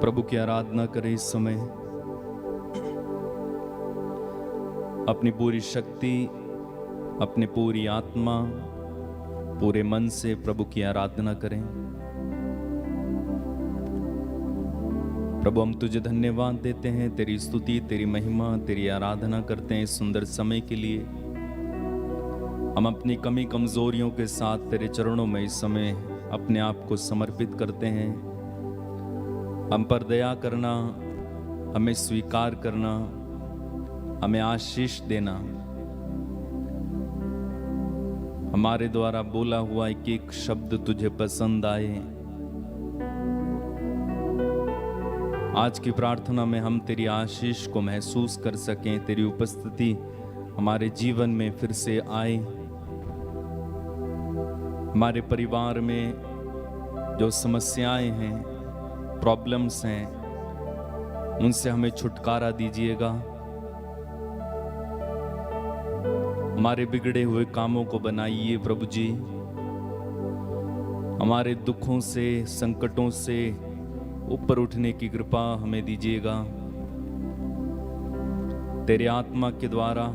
प्रभु की आराधना करें इस समय। अपनी पूरी शक्ति, अपनी पूरी आत्मा, पूरे मन से प्रभु की आराधना करें। प्रभु हम तुझे धन्यवाद देते हैं, तेरी स्तुति, तेरी महिमा, तेरी आराधना करते हैं इस सुंदर समय के लिए। हम अपनी कमी कमजोरियों के साथ तेरे चरणों में इस समय अपने आप को समर्पित करते हैं। हम पर दया करना, हमें स्वीकार करना, हमें आशीष देना। हमारे द्वारा बोला हुआ एक एक शब्द तुझे पसंद आए। आज की प्रार्थना में हम तेरी आशीष को महसूस कर सकें, तेरी उपस्थिति हमारे जीवन में फिर से आए। हमारे परिवार में जो समस्याएं हैं, प्रॉब्लम्स हैं, उनसे हमें छुटकारा दीजिएगा। हमारे बिगड़े हुए कामों को बनाइए प्रभु जी। हमारे दुखों से, संकटों से ऊपर उठने की कृपा हमें दीजिएगा। तेरे आत्मा के द्वारा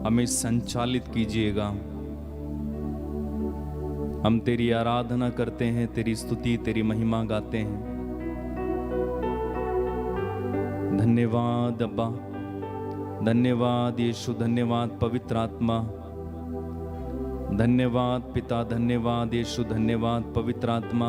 हमें संचालित कीजिएगा। हम तेरी आराधना करते हैं, तेरी स्तुति, तेरी महिमा गाते हैं। धन्यवाद अब्बा, धन्यवाद यीशु, धन्यवाद पवित्र आत्मा, धन्यवाद पिता, धन्यवाद यीशु, धन्यवाद पवित्र आत्मा।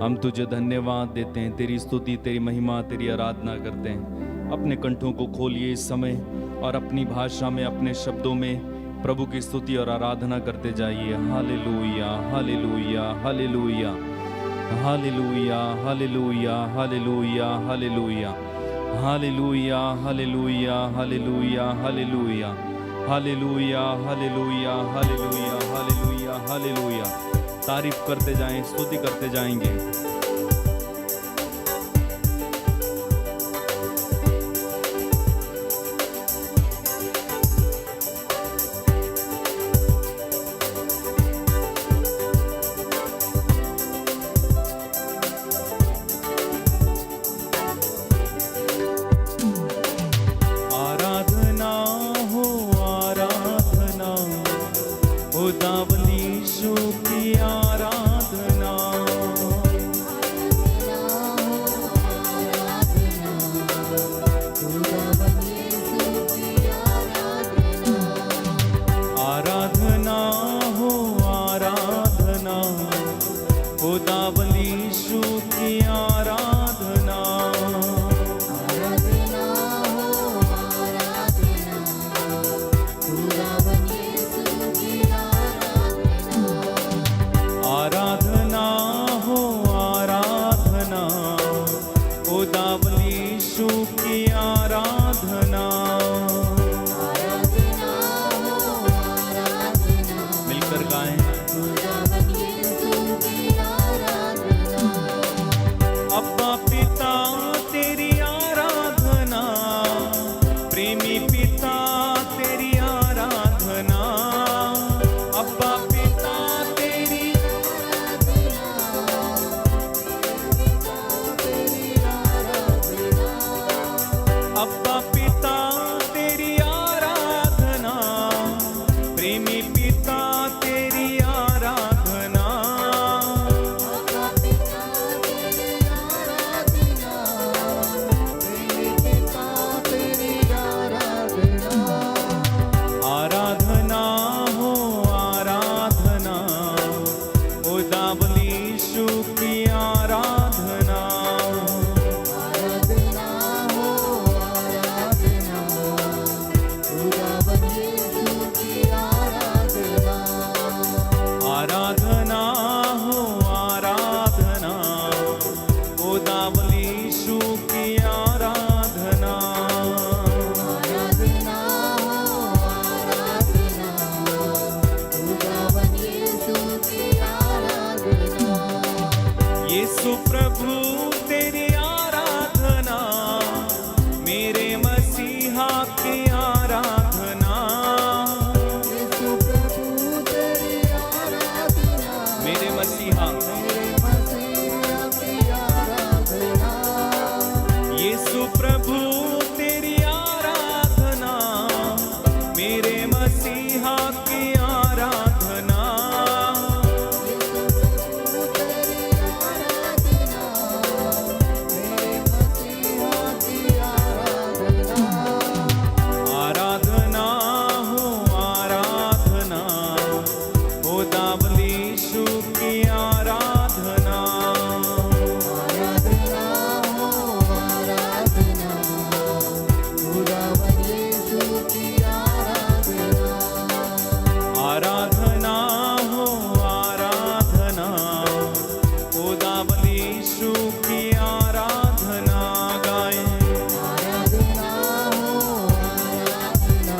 हम तुझे धन्यवाद देते हैं, तेरी स्तुति, तेरी महिमा, तेरी आराधना करते हैं। अपने कंठों को खोलिए इस समय और अपनी भाषा में, अपने शब्दों में प्रभु की स्तुति और आराधना करते जाइए। Hallelujah, hallelujah, hallelujah, hallelujah, hallelujah, hallelujah, hallelujah, hallelujah, hallelujah, hallelujah, hallelujah, hallelujah, hallelujah, hallelujah, hallelujah, hallelujah. तारीफ करते जाएं, स्तुति करते जाएंगे। यीशु की आराधना गाएं। आराधना हो आराधना,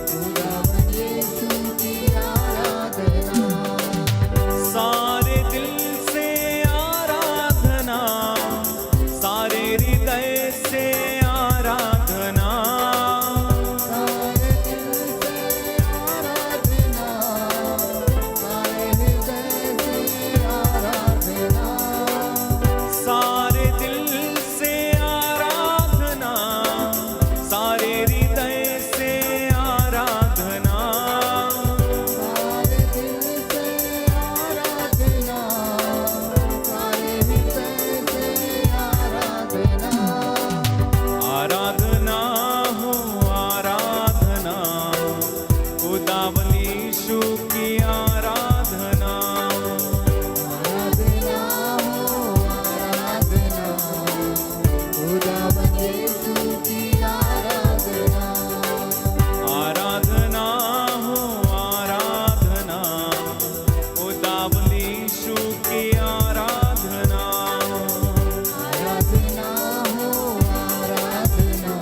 खुदावन यीशु की आराधना। सारे दिल से आराधना, सारे हृदय से आराधना, सारे दिल से आराधना, सारे हृदय से आराधना। सारे दिल से आराधना, सारे हृदय से आराधना, सारे दिल से आराधना, सारे हृदय से आराधना। आराधना हो आराधना, खुदावन यीशु की आराधना। आराधना हो आराधना, खुदावन यीशु की आराधना। आराधना हो आराधना, खुदावन यीशु की आराधना। आराधना हो आराधना,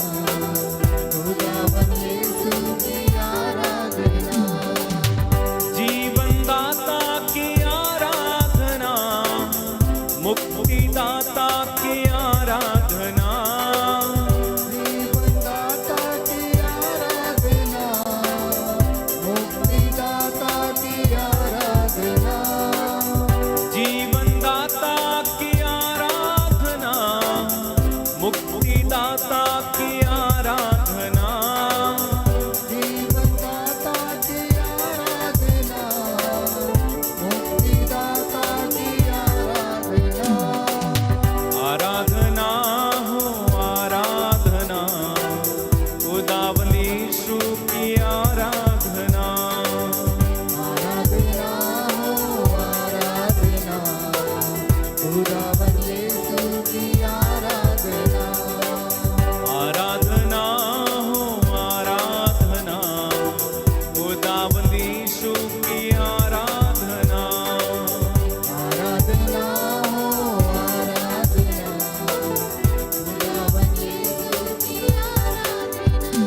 खुदावन यीशु की आराधना। जीवन दाता की आराधना, मुक्ति दाता की आराधना, जीवनदाता की आराधना, मुक्तिदाता की आराधना। जीवन दाता की आराधना, मुक्ति दाता की आराधना, जीवनदाता की आराधना, मुक्तिदाता की आराधना। आराधना हो आराधना, खुदावन यीशु की आराधना। आराधना हो आराधना, खुदावन यीशु की आराधना। आराधना हो आराधना, खुदावन यीशु की आराधना। आराधना हो आराधना, खुदावन यीशु की आराधना।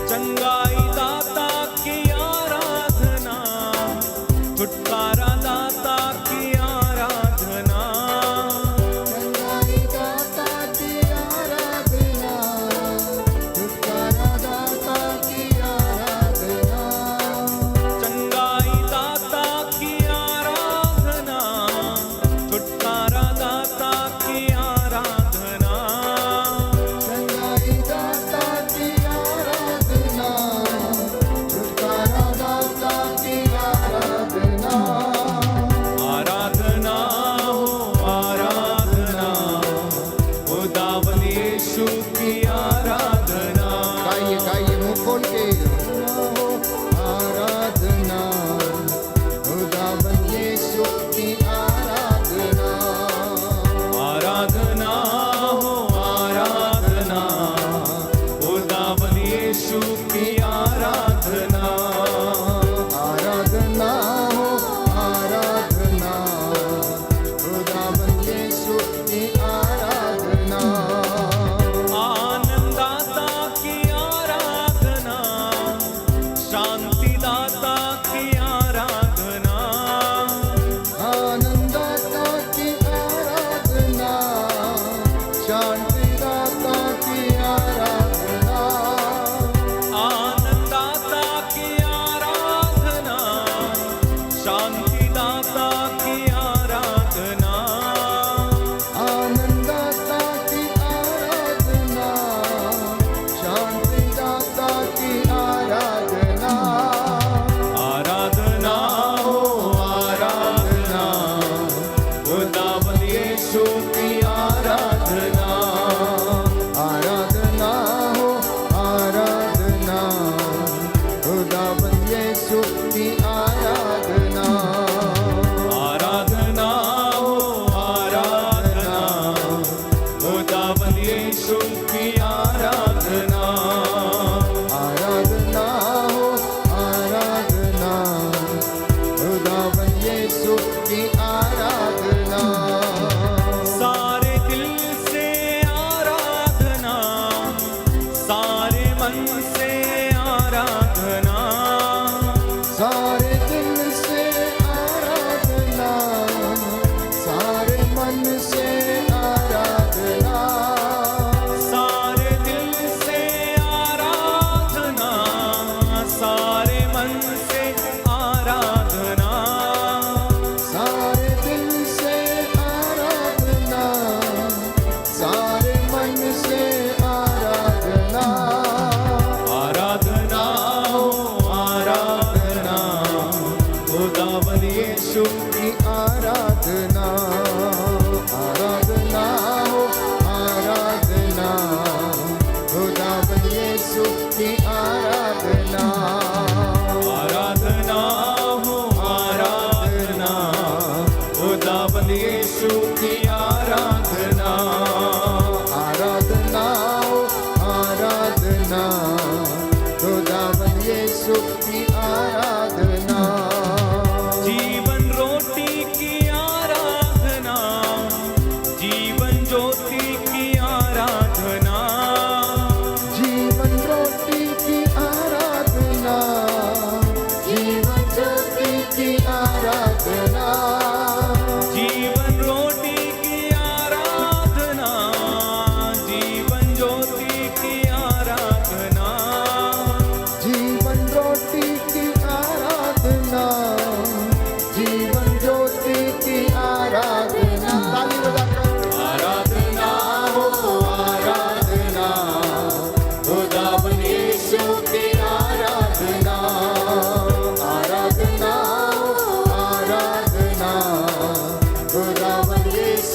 चंगाई दाता की आराधना, छुटकारा दाता की आराधना,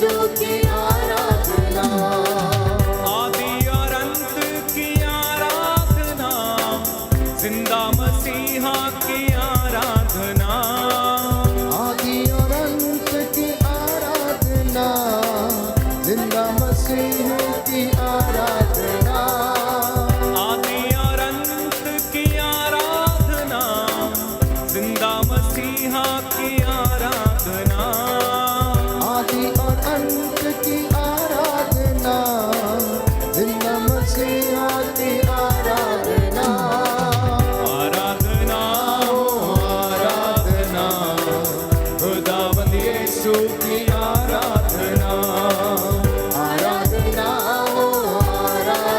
यीशु की आराधना आदि और अंत की आराधना, जिंदा मसीहा की आराधना, आदि और अंत की आराधना जिंदा मसीह की आराधना आदि और अंत की आराधना, जिंदा मसीहा की आराधना, आदि और अंत की आराधना जिंदा मसीहा की आराधना आराधना हो आराधना, खुदावंद यीशु की आराधना, आराधना हो आराधना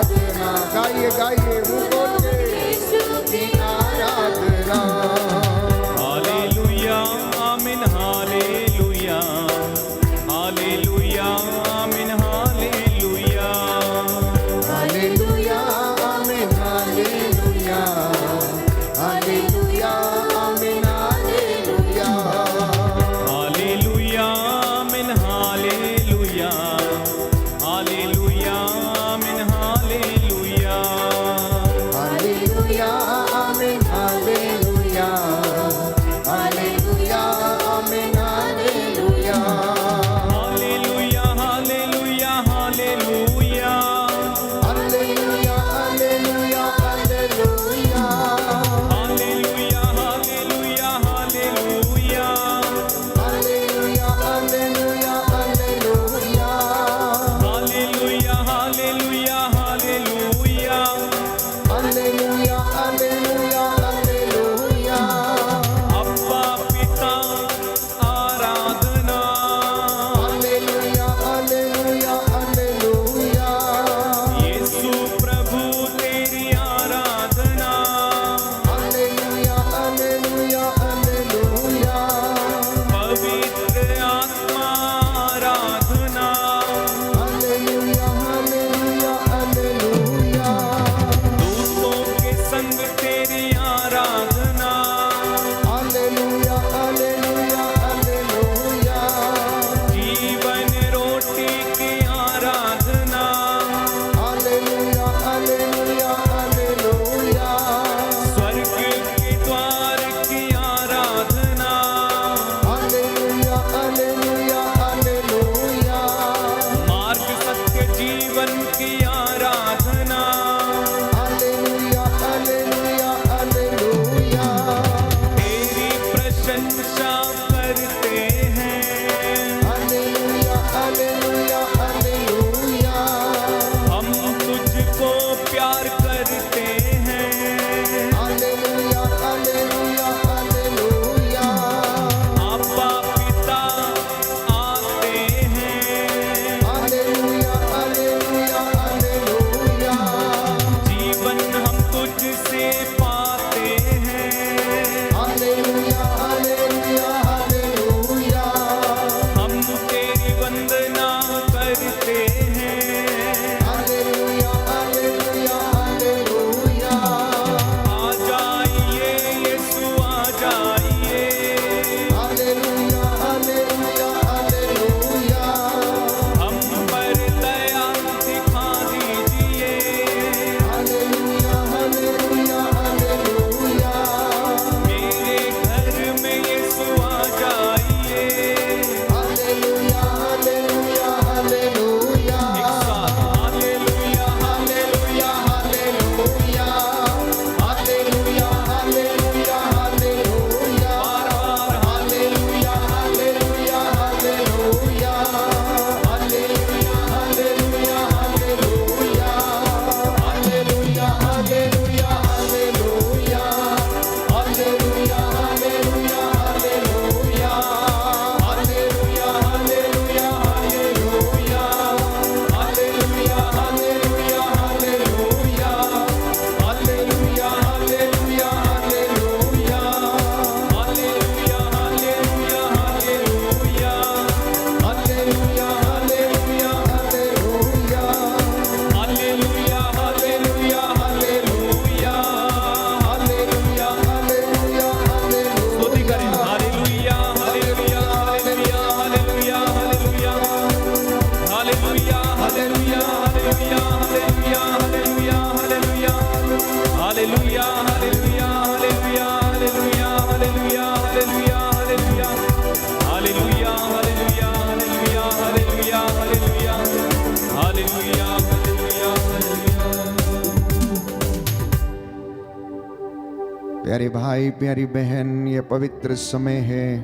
प्यारे भाई प्यारी बहन, ये पवित्र समय है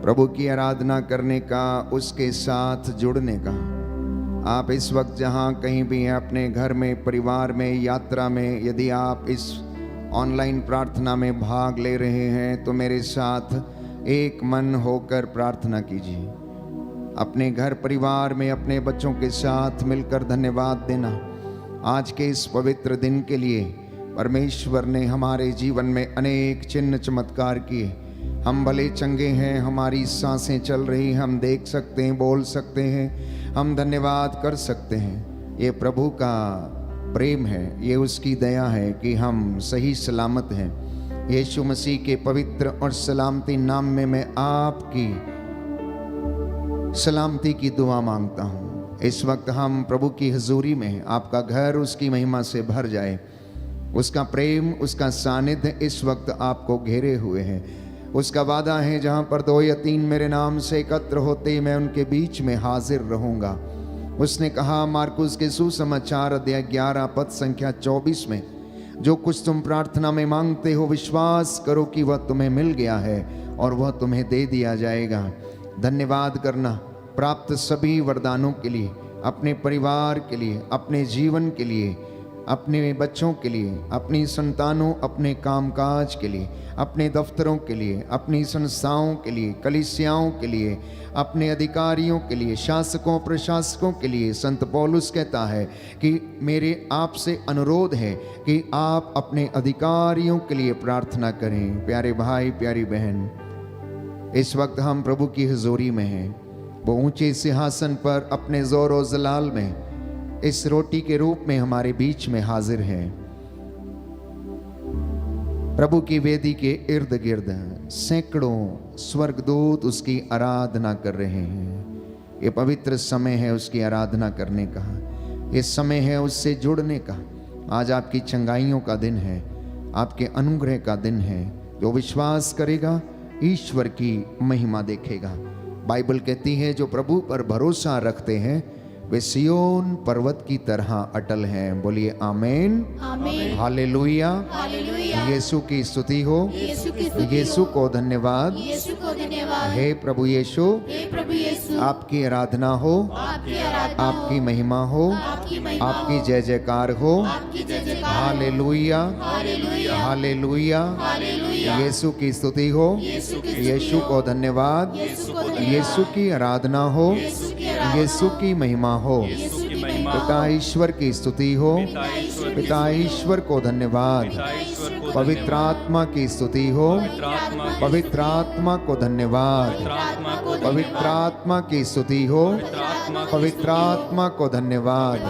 प्रभु की आराधना करने का, उसके साथ जुड़ने का। आप इस वक्त जहाँ कहीं भी हैं, अपने घर में, परिवार में, यात्रा में, यदि आप इस ऑनलाइन प्रार्थना में भाग ले रहे हैं तो मेरे साथ एक मन होकर प्रार्थना कीजिए। अपने घर परिवार में अपने बच्चों के साथ मिलकर धन्यवाद देना आज के इस पवित्र दिन के लिए। परमेश्वर ने हमारे जीवन में अनेक चिन्ह चमत्कार किए। हम भले चंगे हैं, हमारी सांसें चल रही, हम देख सकते हैं, बोल सकते हैं, हम धन्यवाद कर सकते हैं। ये प्रभु का प्रेम है, ये उसकी दया है कि हम सही सलामत हैं। यीशु मसीह के पवित्र और सलामती नाम में मैं आपकी सलामती की दुआ मांगता हूँ। इस वक्त हम प्रभु की हजूरी में हैं। आपका घर उसकी महिमा से भर जाए। उसका प्रेम, उसका सानिध्य इस वक्त आपको घेरे हुए है। उसका वादा है, जहाँ पर 2 या 3 मेरे नाम से एकत्र होते मैं उनके बीच में हाजिर रहूँगा। उसने कहा मार्कुस के सुसमाचार अध्याय 11 पद संख्या 24 में, जो कुछ तुम प्रार्थना में मांगते हो विश्वास करो कि वह तुम्हें मिल गया है और वह तुम्हें दे दिया जाएगा। धन्यवाद करना प्राप्त सभी वरदानों के लिए, अपने परिवार के लिए, अपने जीवन के लिए, अपने बच्चों के लिए, अपनी संतानों, अपने कामकाज के लिए, अपने दफ्तरों के लिए, अपनी संस्थाओं के लिए, कलीसियाओं के लिए, अपने अधिकारियों के लिए, शासकों प्रशासकों के लिए। संत पौलुस कहता है कि मेरे आपसे अनुरोध है कि आप अपने अधिकारियों के लिए प्रार्थना करें। प्यारे भाई प्यारी बहन, इस वक्त हम प्रभु की हजूरी में हैं। वो ऊंचे सिंहासन पर अपने जोर और जलाल में इस रोटी के रूप में हमारे बीच में हाजिर है। प्रभु की वेदी के इर्द गिर्द सैकड़ों स्वर्गदूत उसकी आराधना कर रहे हैं। ये पवित्र समय है उसकी आराधना करने का, ये समय है उससे जुड़ने का। आज आपकी चंगाइयों का दिन है, आपके अनुग्रह का दिन है। जो विश्वास करेगा ईश्वर की महिमा देखेगा। बाइबल कहती है जो प्रभु पर भरोसा रखते हैं वे सियोन पर्वत की तरह अटल हैं। बोलिए आमेन, आमीन। हालेलुया। हालेलुया। यीशु की स्तुति हो, यीशु की स्तुति यीशु को धन्यवाद। यीशु को धन्यवाद। हे प्रभु यीशु, हे प्रभु यीशु, आपकी आराधना हो, आपकी आराधना हो, आपकी महिमा हो, आपकी महिमा आपकी हो, जय जयकार हो। आपकी जय जयकार हो। Hallelujah, hallelujah. हालेलुया। हालेलुया। यीशु की स्तुति हो, यीशु की स्तुति यीशु हो, को धन्यवाद। यीशु को धन्यवाद। यीशु की आराधना हो, यीशु की आराधना यीशु की महिमा हो। यीशु की महिमा पिता ईश्वर की स्तुति हो, ईश्वर पिता ईश्वर को धन्यवाद। ईश्वर को पवित्र आत्मा की स्तुति हो, पवित्र आत्मा को धन्यवाद। आत्मा को पवित्र आत्मा की स्तुति हो, पवित्र आत्मा को धन्यवाद।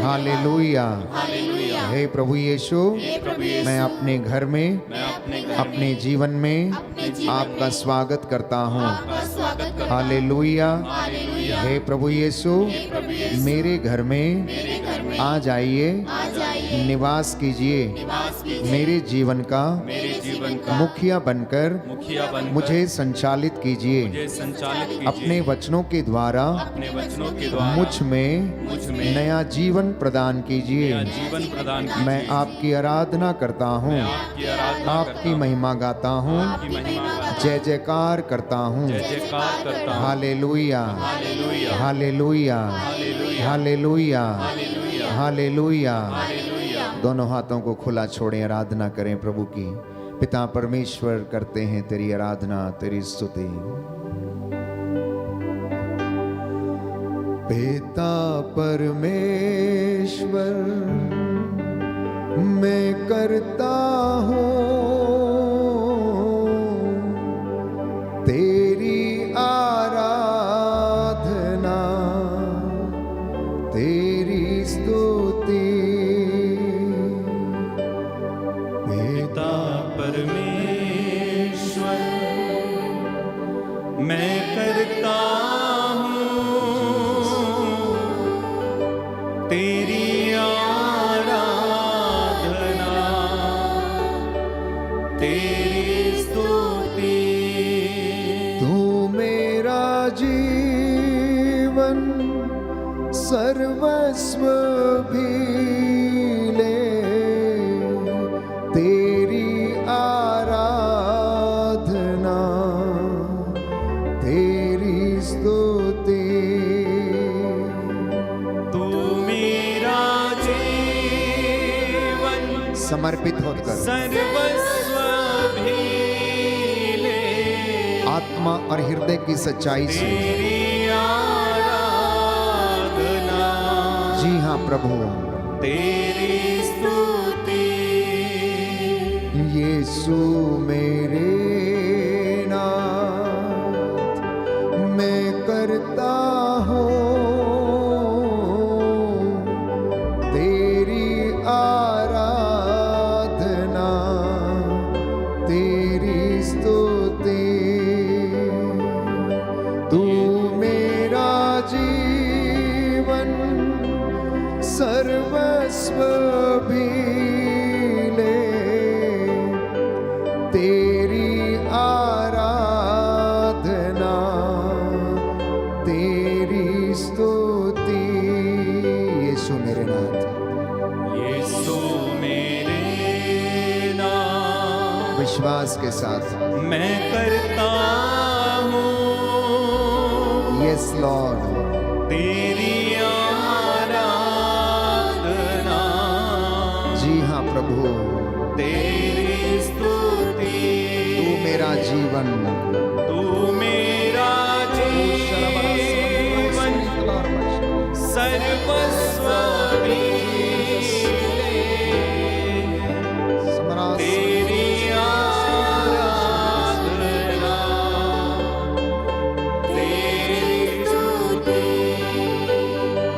हालेलुया। हे प्रभु यीशु, मैं अपने घर में, अपने जीवन में आपका स्वागत करता हूँ। हालेलुया। हे प्रभु यीशु, मेरे घर में आ जाइए, निवास कीजिए। मेरे जीवन का मुखिया बनकर मुझे संचालित कीजिए। अपने वचनों के द्वारा मुझ में नया जीवन प्रदान कीजिए। मैं आपकी आराधना करता हूँ, आपकी महिमा गाता हूँ, जय जयकार करता हूँ। Hallelujah, hallelujah, hallelujah, hallelujah. दोनों हाथों को खुला छोड़ें, आराधना करें प्रभु की। पिता परमेश्वर, करते हैं तेरी आराधना, तेरी स्तुति। पिता परमेश्वर, मैं करता हूँ तेरी आराधना, तेरी स्तुति। पिता परमेश्वर, मैं करता हूँ तेरी आराधना, तेरी स्तुति। तू मेरा जीवन सर्वस्व भी ले, तेरी समर्पित होकर सर्वस्व भी ले आत्मा और हृदय की सच्चाई से तेरी आराधना जी हाँ प्रभु तेरी स्तुति यीशु मेरे नाथ मैं करता हूँ तेरी आराधना तेरी स्तुति तू मेरा जीवन सर्वस्व भी ले तेरी आराधना तेरी स्तुति यीशु मेरे नाथ यीशु मेरे नाम विश्वास के साथ मैं करता हूँ यस लॉर्ड तेरी आराधना जी हाँ प्रभु तेरी स्तुति तू मेरा जीवन तू मेरा जीवन सर्वस्व भी तेरी आराधना तेरी स्तुति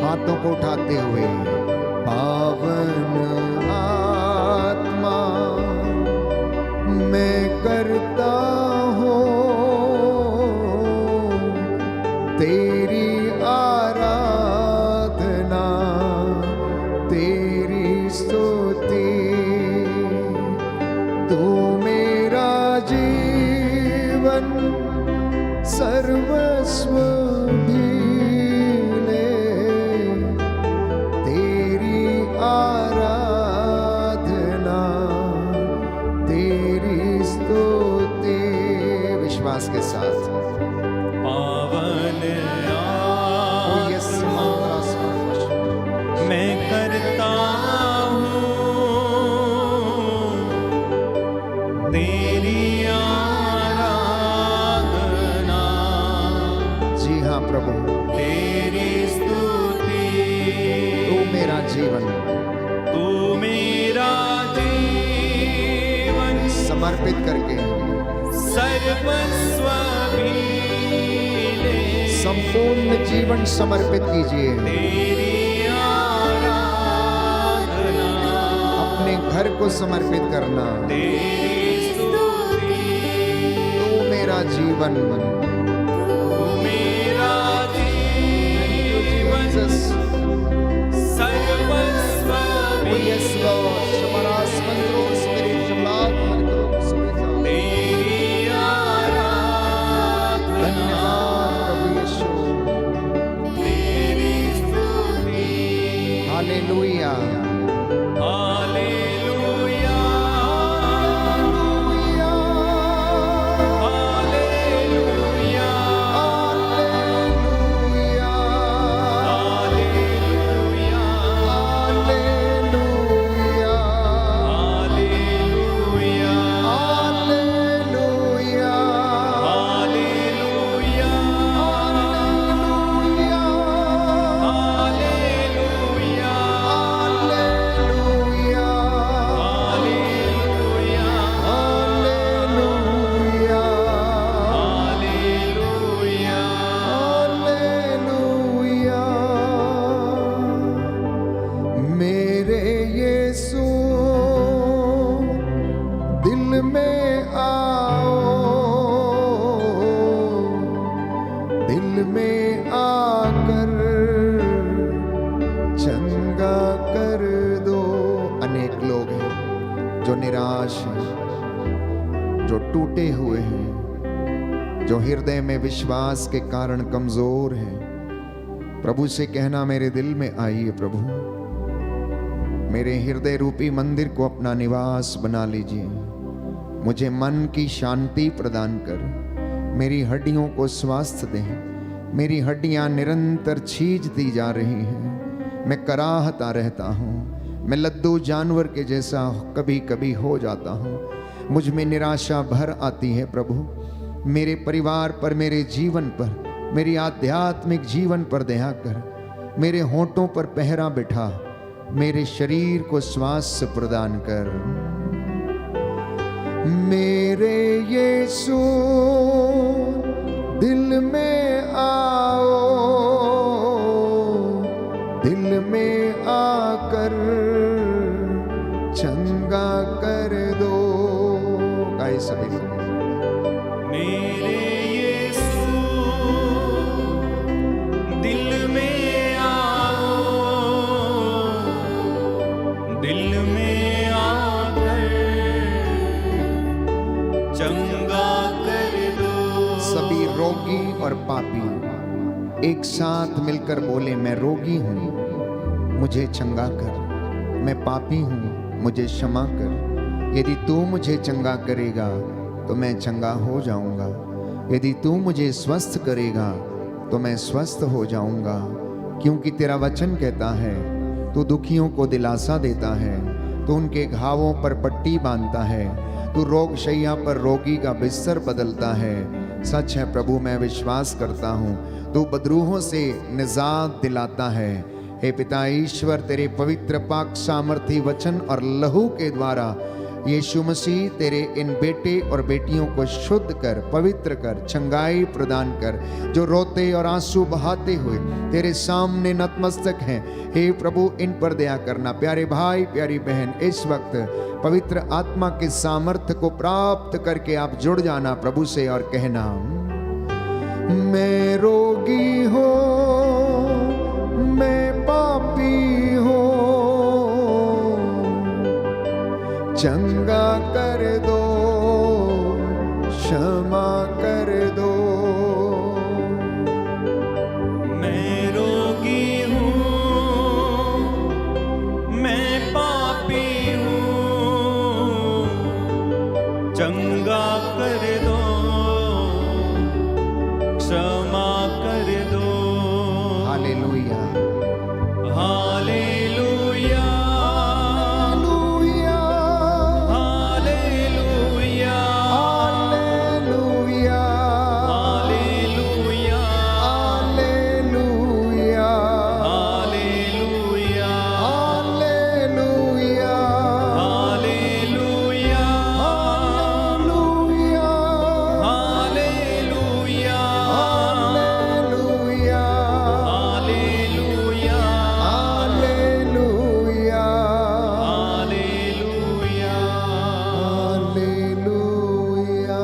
हाथों को उठाते हुए पावन आत्मा मैं करता हूँ तेरी आराधना तेरी स्तुति तू मेरा जीवन सर्वस्व भी ले तेरी आराधना तेरी स्तुति विश्वास के साथ पावन यस मैं करता हूँ तेरी आराधना जी हाँ प्रभु तेरी स्तुति तू मेरा जीवन तू मेरा जीवन समर्पित करके सर्वस्व भी ले संपूर्ण जीवन समर्पित कीजिए तेरी आराधना अपने घर को समर्पित करना तेरी स्तुति तू मेरा जीवन तू मेरा जीवन सर्वस्व भी यस लॉर्ड शमरास मंत्रों स्पिरिट जमलात मंत्रों सुविधा तेरी आराधना धन्यवाद प्रभु यीशु तेरी स्तुति hallelujah hallelujah hallelujah hallelujah hallelujah hallelujah hallelujah hallelujah hallelujah hallelujah hallelujah hallelujah hallelujah hallelujah hallelujah hallelujah मेरे यीशु दिल में आओ दिल में आकर चंगा कर दो अनेक लोग हैं जो निराश हैं जो टूटे हुए हैं जो हृदय में विश्वास के कारण कमजोर हैं प्रभु से कहना मेरे दिल में आइए प्रभु मेरे हृदय रूपी मंदिर को अपना निवास बना लीजिए मुझे मन की शांति प्रदान कर मेरी हड्डियों को स्वास्थ्य दें मेरी हड्डियां निरंतर छीजती जा रही हैं मैं कराहता रहता हूँ मैं लद्दू जानवर के जैसा कभी कभी हो जाता हूँ। मुझ में निराशा भर आती है प्रभु। मेरे परिवार पर, मेरे जीवन पर, मेरी आध्यात्मिक जीवन पर दया कर। मेरे होंठों पर पहरा बिठा, मेरे शरीर को स्वास्थ्य प्रदान कर। मेरे यीशु दिल में आओ, दिल में आकर चंगा कर दो। गाइए सभी मेरे यीशु दिल में आओ, दिल में आकर चंगा कर दो। सभी रोगी और पापी एक साथ मिलकर बोले, मैं रोगी हूँ, मुझे चंगा कर। मैं पापी हूँ, मुझे क्षमा कर। यदि तू मुझे चंगा करेगा तो मैं चंगा हो जाऊंगा। यदि तू मुझे स्वस्थ करेगा तो मैं स्वस्थ हो जाऊंगा। क्योंकि तेरा वचन कहता है, तू दुखियों को दिलासा देता है, तू उनके घावों पर पट्टी बांधता है, तू रोग शैया पर रोगी का बिस्तर बदलता है। सच है प्रभु, मैं विश्वास करता हूँ, तू बदरूहों से निजात दिलाता है। हे पिता ईश्वर, तेरे पवित्र पाक सामर्थी वचन और लहू के द्वारा यीशु मसीह तेरे इन बेटे और बेटियों को शुद्ध कर, पवित्र कर, चंगाई प्रदान कर। जो रोते और आंसू बहाते हुए तेरे सामने नतमस्तक हैं, हे प्रभु इन पर दया करना। प्यारे भाई प्यारी बहन, इस वक्त पवित्र आत्मा के सामर्थ्य को प्राप्त करके आप जुड़ जाना प्रभु से और कहना, मैं रोगी हूँ, मैं पापी हूँ, चंगा कर दो, क्षमा कर दो। मैं रोगी हूँ, मैं पापी हूँ, चंगा कर दो, क्षमा कर दो। Hallelujah, hallelujah, hallelujah, hallelujah, hallelujah, hallelujah, hallelujah, hallelujah, hallelujah, hallelujah, hallelujah, hallelujah, hallelujah, hallelujah, hallelujah.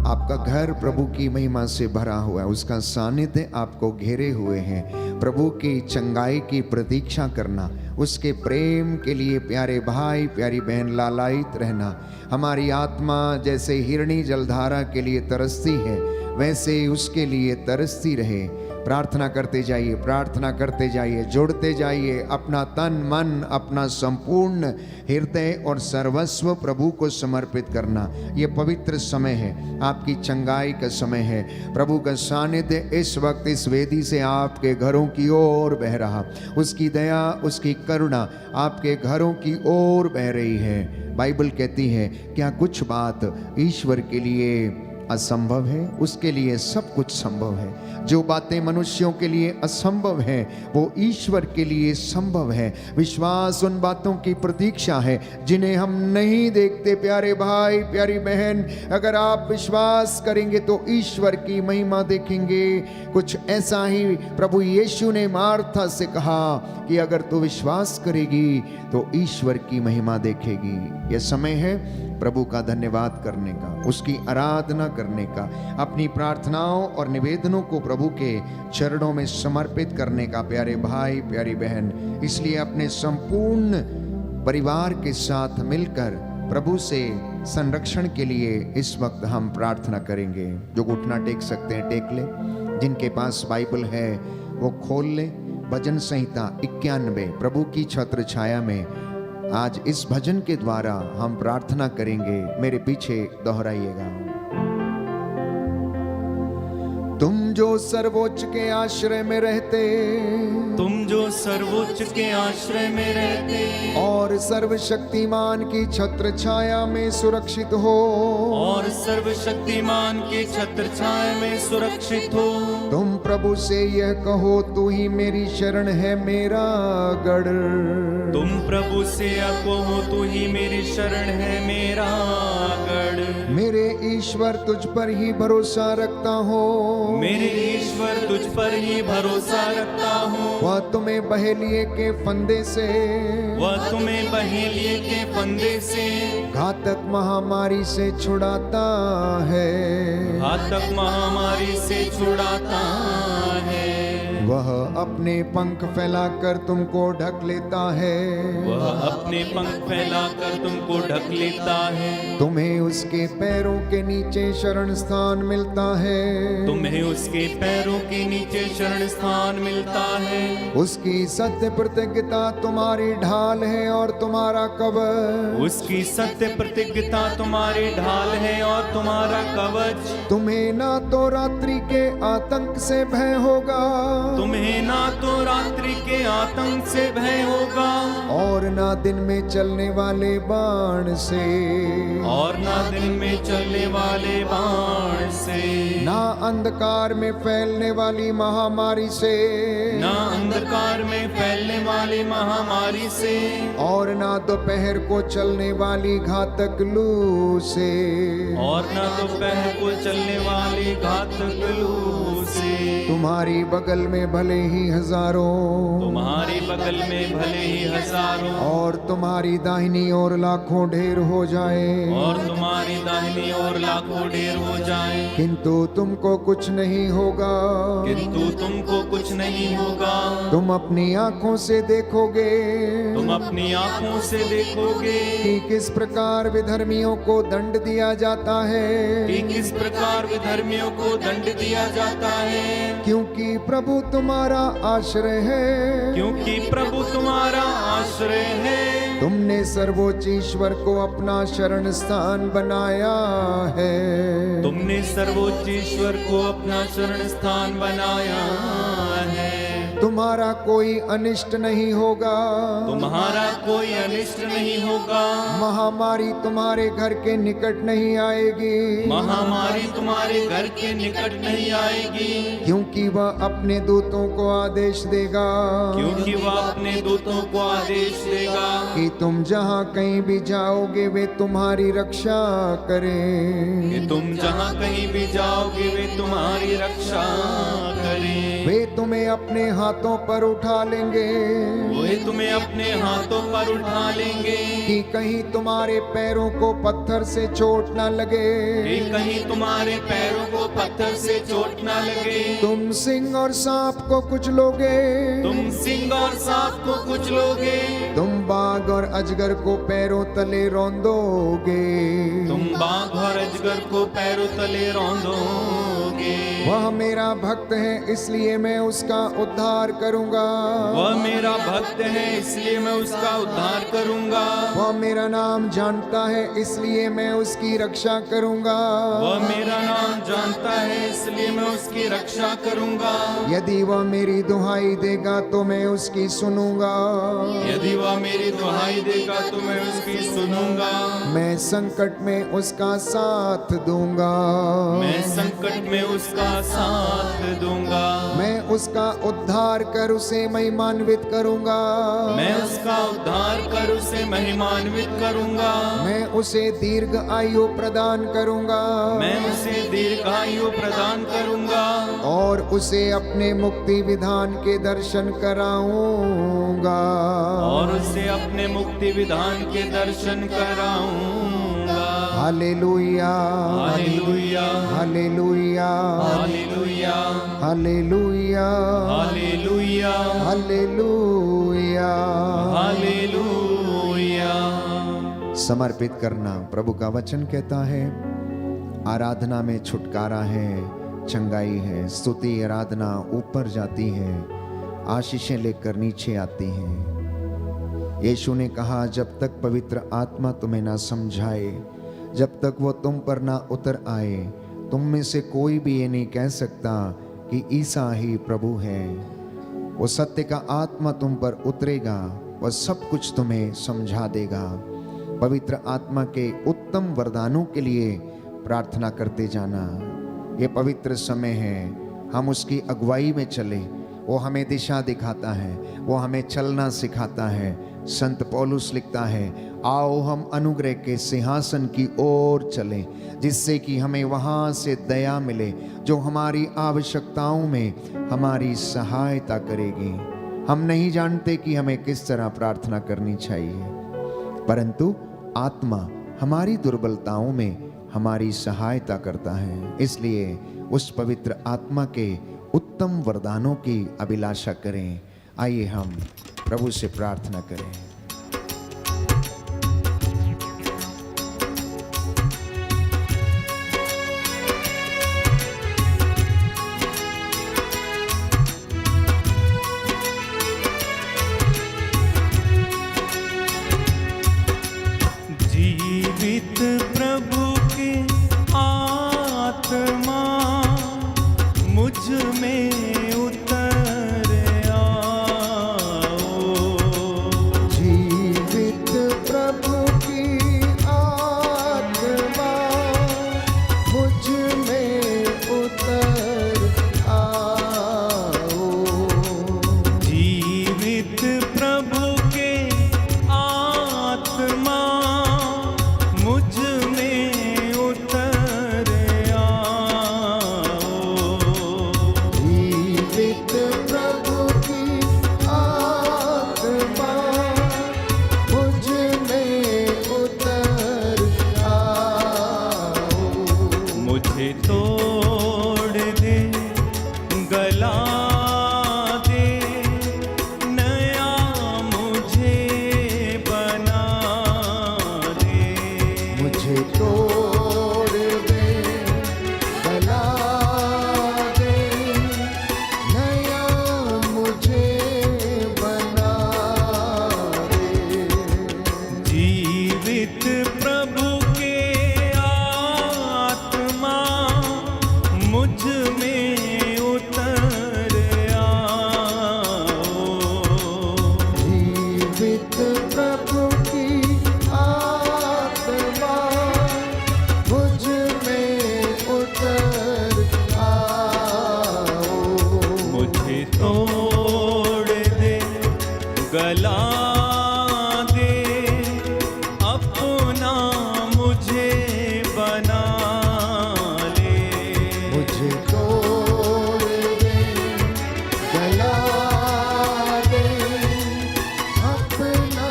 आपका घर प्रभु की महिमा से भरा हुआ है, उसका सानिध्य आपको घेरे हुए हैं। प्रभु की चंगाई की प्रतीक्षा करना, उसके प्रेम के लिए प्यारे भाई प्यारी बहन लालायित रहना। हमारी आत्मा जैसे हिरणी जलधारा के लिए तरसती है, वैसे उसके लिए तरसती रहे। प्रार्थना करते जाइए, प्रार्थना करते जाइए, जुड़ते जाइए। अपना तन मन, अपना संपूर्ण हृदय और सर्वस्व प्रभु को समर्पित करना। ये पवित्र समय है, आपकी चंगाई का समय है। प्रभु का सानिध्य इस वक्त इस वेदी से आपके घरों की ओर बह रहा, उसकी दया उसकी करुणा आपके घरों की ओर बह रही है। बाइबल कहती है, क्या कुछ बात ईश्वर के लिए असंभव है? उसके लिए सब कुछ संभव है। जो बातें मनुष्यों के लिए असंभव है वो ईश्वर के लिए संभव है। विश्वास उन बातों की प्रतीक्षा है जिन्हें हम नहीं देखते। प्यारे भाई प्यारी बहन, अगर आप विश्वास करेंगे तो ईश्वर की महिमा देखेंगे। कुछ ऐसा ही प्रभु यीशु ने मार्था से कहा कि अगर तू विश्वास करेगी तो ईश्वर की महिमा देखेगी। यह समय है प्रभु का धन्यवाद करने का, उसकी आराधना करने का, अपनी प्रार्थनाओं और निवेदनों को प्रभु के चरणों में समर्पित करने का। प्यारे भाई प्यारी बहन, इसलिए अपने संपूर्ण परिवार के साथ मिलकर प्रभु से संरक्षण के लिए इस वक्त हम प्रार्थना करेंगे। जो घुटना टेक सकते हैं टेक ले, जिनके पास बाइबल है वो खोल ले। भजन संहिता 91 प्रभु की छत्र छाया में आज इस भजन के द्वारा हम प्रार्थना करेंगे। मेरे पीछे दोहराइएगा। तुम जो सर्वोच्च के आश्रय में रहते तुम जो सर्वोच्च के आश्रय में रहते और सर्वशक्तिमान की छत्र छाया में सुरक्षित हो, और सर्वशक्तिमान के छत्र छाया में सुरक्षित हो, तुम प्रभु से यह कहो, तू ही मेरी शरण है मेरा गढ़। तुम प्रभु से कहो, तू ही मेरी शरण है मेरा गढ़। मेरे ईश्वर तुझ पर ही भरोसा रखता हूँ, मेरे ईश्वर तुझ पर ही भरोसा रखता हूँ। वह तुम्हें बहेलिए के फंदे से, वह तुम्हें बहेलिए के फंदे से, घातक महामारी से छुड़ाता है। घातक महामारी से छुड़ाता है। वह अपने पंख फैलाकर तुमको ढक लेता है, वह अपने पंख फैलाकर तुमको ढक लेता है। तुम्हें उसके पैरों के नीचे शरण स्थान मिलता है, तुम्हें उसके पैरों के नीचे शरण स्थान मिलता है। उसकी सत्य प्रतिज्ञता तुम्हारी ढाल है और तुम्हारा कवच। उसकी सत्य प्रतिज्ञता तुम्हारी ढाल है और तुम्हारा कवच। तुम्हें ना तो रात्रि के आतंक से भय होगा, तुम्हें ना तो रात्रि के आतंक से भय होगा, और ना दिन में चलने वाले बाण से, और ना दिन में चलने वाले बाण से, ना अंधकार में फैलने वाली महामारी से, ना अंधकार में फैलने वाली महामारी से, और ना दोपहर को चलने वाली घातक लू से। और ना दोपहर को चलने वाली घातक लू से। तुम्हारी बगल में भले ही हजारों, तुम्हारी बगल में भले ही हजारों, और तुम्हारी दाहिनी ओर लाखों ढेर हो जाए, और तुम्हारी दाहिनी ओर लाखों ढेर हो जाए, किंतु तुमको कुछ नहीं होगा। किंतु तुमको कुछ नहीं होगा। तुम अपनी आंखों से देखोगे, तुम अपनी आंखों से देखोगे कि किस प्रकार विधर्मियों को दंड दिया जाता है, कि किस प्रकार विधर्मियों को दंड दिया जाता है। क्योंकि प्रभु तुम्हारा आश्रय है, क्योंकि प्रभु तुम्हारा आश्रय है। तुमने सर्वोच्च ईश्वर को अपना शरण स्थान बनाया है। तुमने सर्वोच्च ईश्वर को अपना शरण स्थान बनाया है। तुम्हारा कोई अनिष्ट नहीं होगा, तुम्हारा कोई अनिष्ट नहीं होगा। महामारी तुम्हारे घर के निकट नहीं आएगी, महामारी तुम्हारे घर के निकट नहीं आएगी। क्योंकि वह अपने दूतों को आदेश देगा, क्योंकि वह अपने दूतों को आदेश देगा कि तुम जहाँ कहीं भी जाओगे वे तुम्हारी रक्षा करें। कि तुम जहाँ कहीं भी जाओगे वे तुम्हारी रक्षा करें। वे तुम्हें अपने हाथों पर उठा लेंगे, वे तुम्हें अपने हाथों पर उठा लेंगे, कि कहीं तुम्हारे पैरों को पत्थर से चोट न लगे। कि कहीं तुम्हारे पैरों को पत्थर से चोट न लगे। तुम सिंह और सांप को कुचलोगे, तुम सिंह और सांप को कुचलोगे। तुम बाघ और अजगर को पैरों तले रौंदोगे। तुम बाघ और अजगर को पैरों तले रौंदोगे। वह मेरा भक्त है इसलिए मैं उसका उद्धार करूंगा। वह मेरा भक्त है इसलिए मैं उसका उद्धार करूंगा। वह मेरा नाम जानता है इसलिए मैं उसकी रक्षा करूंगा। वह मेरा नाम जानता है इसलिए मैं उसकी रक्षा करूंगा। यदि वह मेरी दुहाई देगा तो मैं उसकी सुनूंगा। यदि वह मेरी दुहाई देगा तो मैं उसकी सुनूंगा। मैं संकट में उसका साथ दूंगा। मैं संकट में उसका साथ दूंगा। मैं उसका उद्धार कर उसे महिमान्वित करूंगा। मैं उसका उद्धार कर उसे महिमान्वित करूंगा। मैं उसे दीर्घ आयु प्रदान करूंगा। मैं उसे दीर्घायु प्रदान करूंगा। और उसे अपने मुक्ति विधान के दर्शन कराऊंगा। और उसे अपने मुक्ति विधान के दर्शन कराऊंगा। Hallelujah, hallelujah, hallelujah, hallelujah, hallelujah, hallelujah, hallelujah. Hallelujah. समर्पित करना। प्रभु का वचन कहता है आराधना में छुटकारा है, चंगाई है। स्तुति आराधना ऊपर जाती है, आशीषें लेकर नीचे आती हैं। यीशु ने कहा जब तक पवित्र आत्मा तुम्हें ना समझाए, जब तक वो तुम पर ना उतर आए, तुम में से कोई भी ये नहीं कह सकता कि ईसा ही प्रभु है। वो सत्य का आत्मा तुम पर उतरेगा, वह सब कुछ तुम्हें समझा देगा। पवित्र आत्मा के उत्तम वरदानों के लिए प्रार्थना करते जाना। ये पवित्र समय है, हम उसकी अगुवाई में चले। वो हमें दिशा दिखाता है, वो हमें चलना सिखाता है। संत पौलुस लिखता है, आओ हम अनुग्रह के सिंहासन की ओर चलें, जिससे कि हमें वहाँ से दया मिले, जो हमारी आवश्यकताओं में हमारी सहायता करेगी। हम नहीं जानते कि हमें किस तरह प्रार्थना करनी चाहिए, परंतु आत्मा हमारी दुर्बलताओं में हमारी सहायता करता है। इसलिए उस पवित्र आत्मा के उत्तम वरदानों की अभिलाषा करें। आइए हम प्रभु से प्रार्थना करें। जीवित प्रभु की आत्मा मुझ में उतर आओ। जीवित प्रभु की आत्मा मुझ में उतर आओ। जीवित प्रभु के आत्मा मुझ में उतर आओ। जीवित प्रभु की आत्मा मुझ में उतर आओ। मुझे तोड़ दे, गला दे, नया मुझे बना दे। मुझे तोड़ दे, गला दे, नया मुझे बना दे। जीवित प्रभु के आत्मा मुझ में उतर आओ। जीवित प्रभु की आत्मा मुझ में उतर आओ। मुझे तोड़ दे, गला दे, अपना मुझे बना ले। मुझे तोड़ दे, गला दे, अपना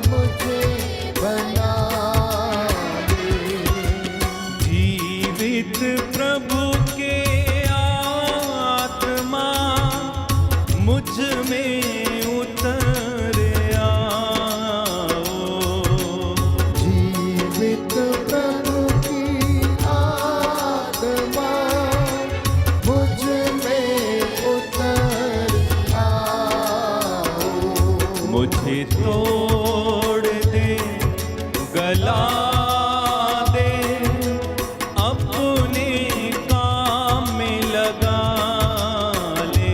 मुझे बना दे। जीवित प्रभु के आत्मा मुझ में उतर आओ। जीवित प्रभु की आत्मा मुझ में उतर आओ। मुझे तोड़ दे, गला दे, अपने काम में लगा ले।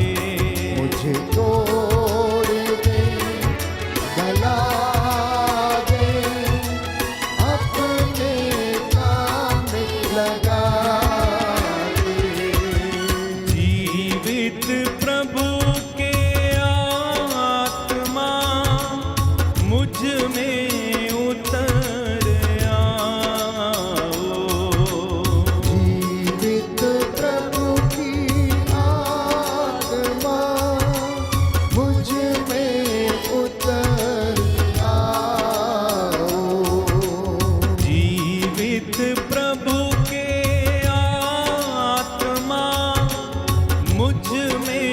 मुझे तोड़ दे, गला दे, अपने काम में लगा दे। जीवित प्रभु के आत्मा मुझ में उतर आओ। जीवित प्रभु की आत्मा मुझ में उतर आओ। जीवित प्रभु के आत्मा मुझ में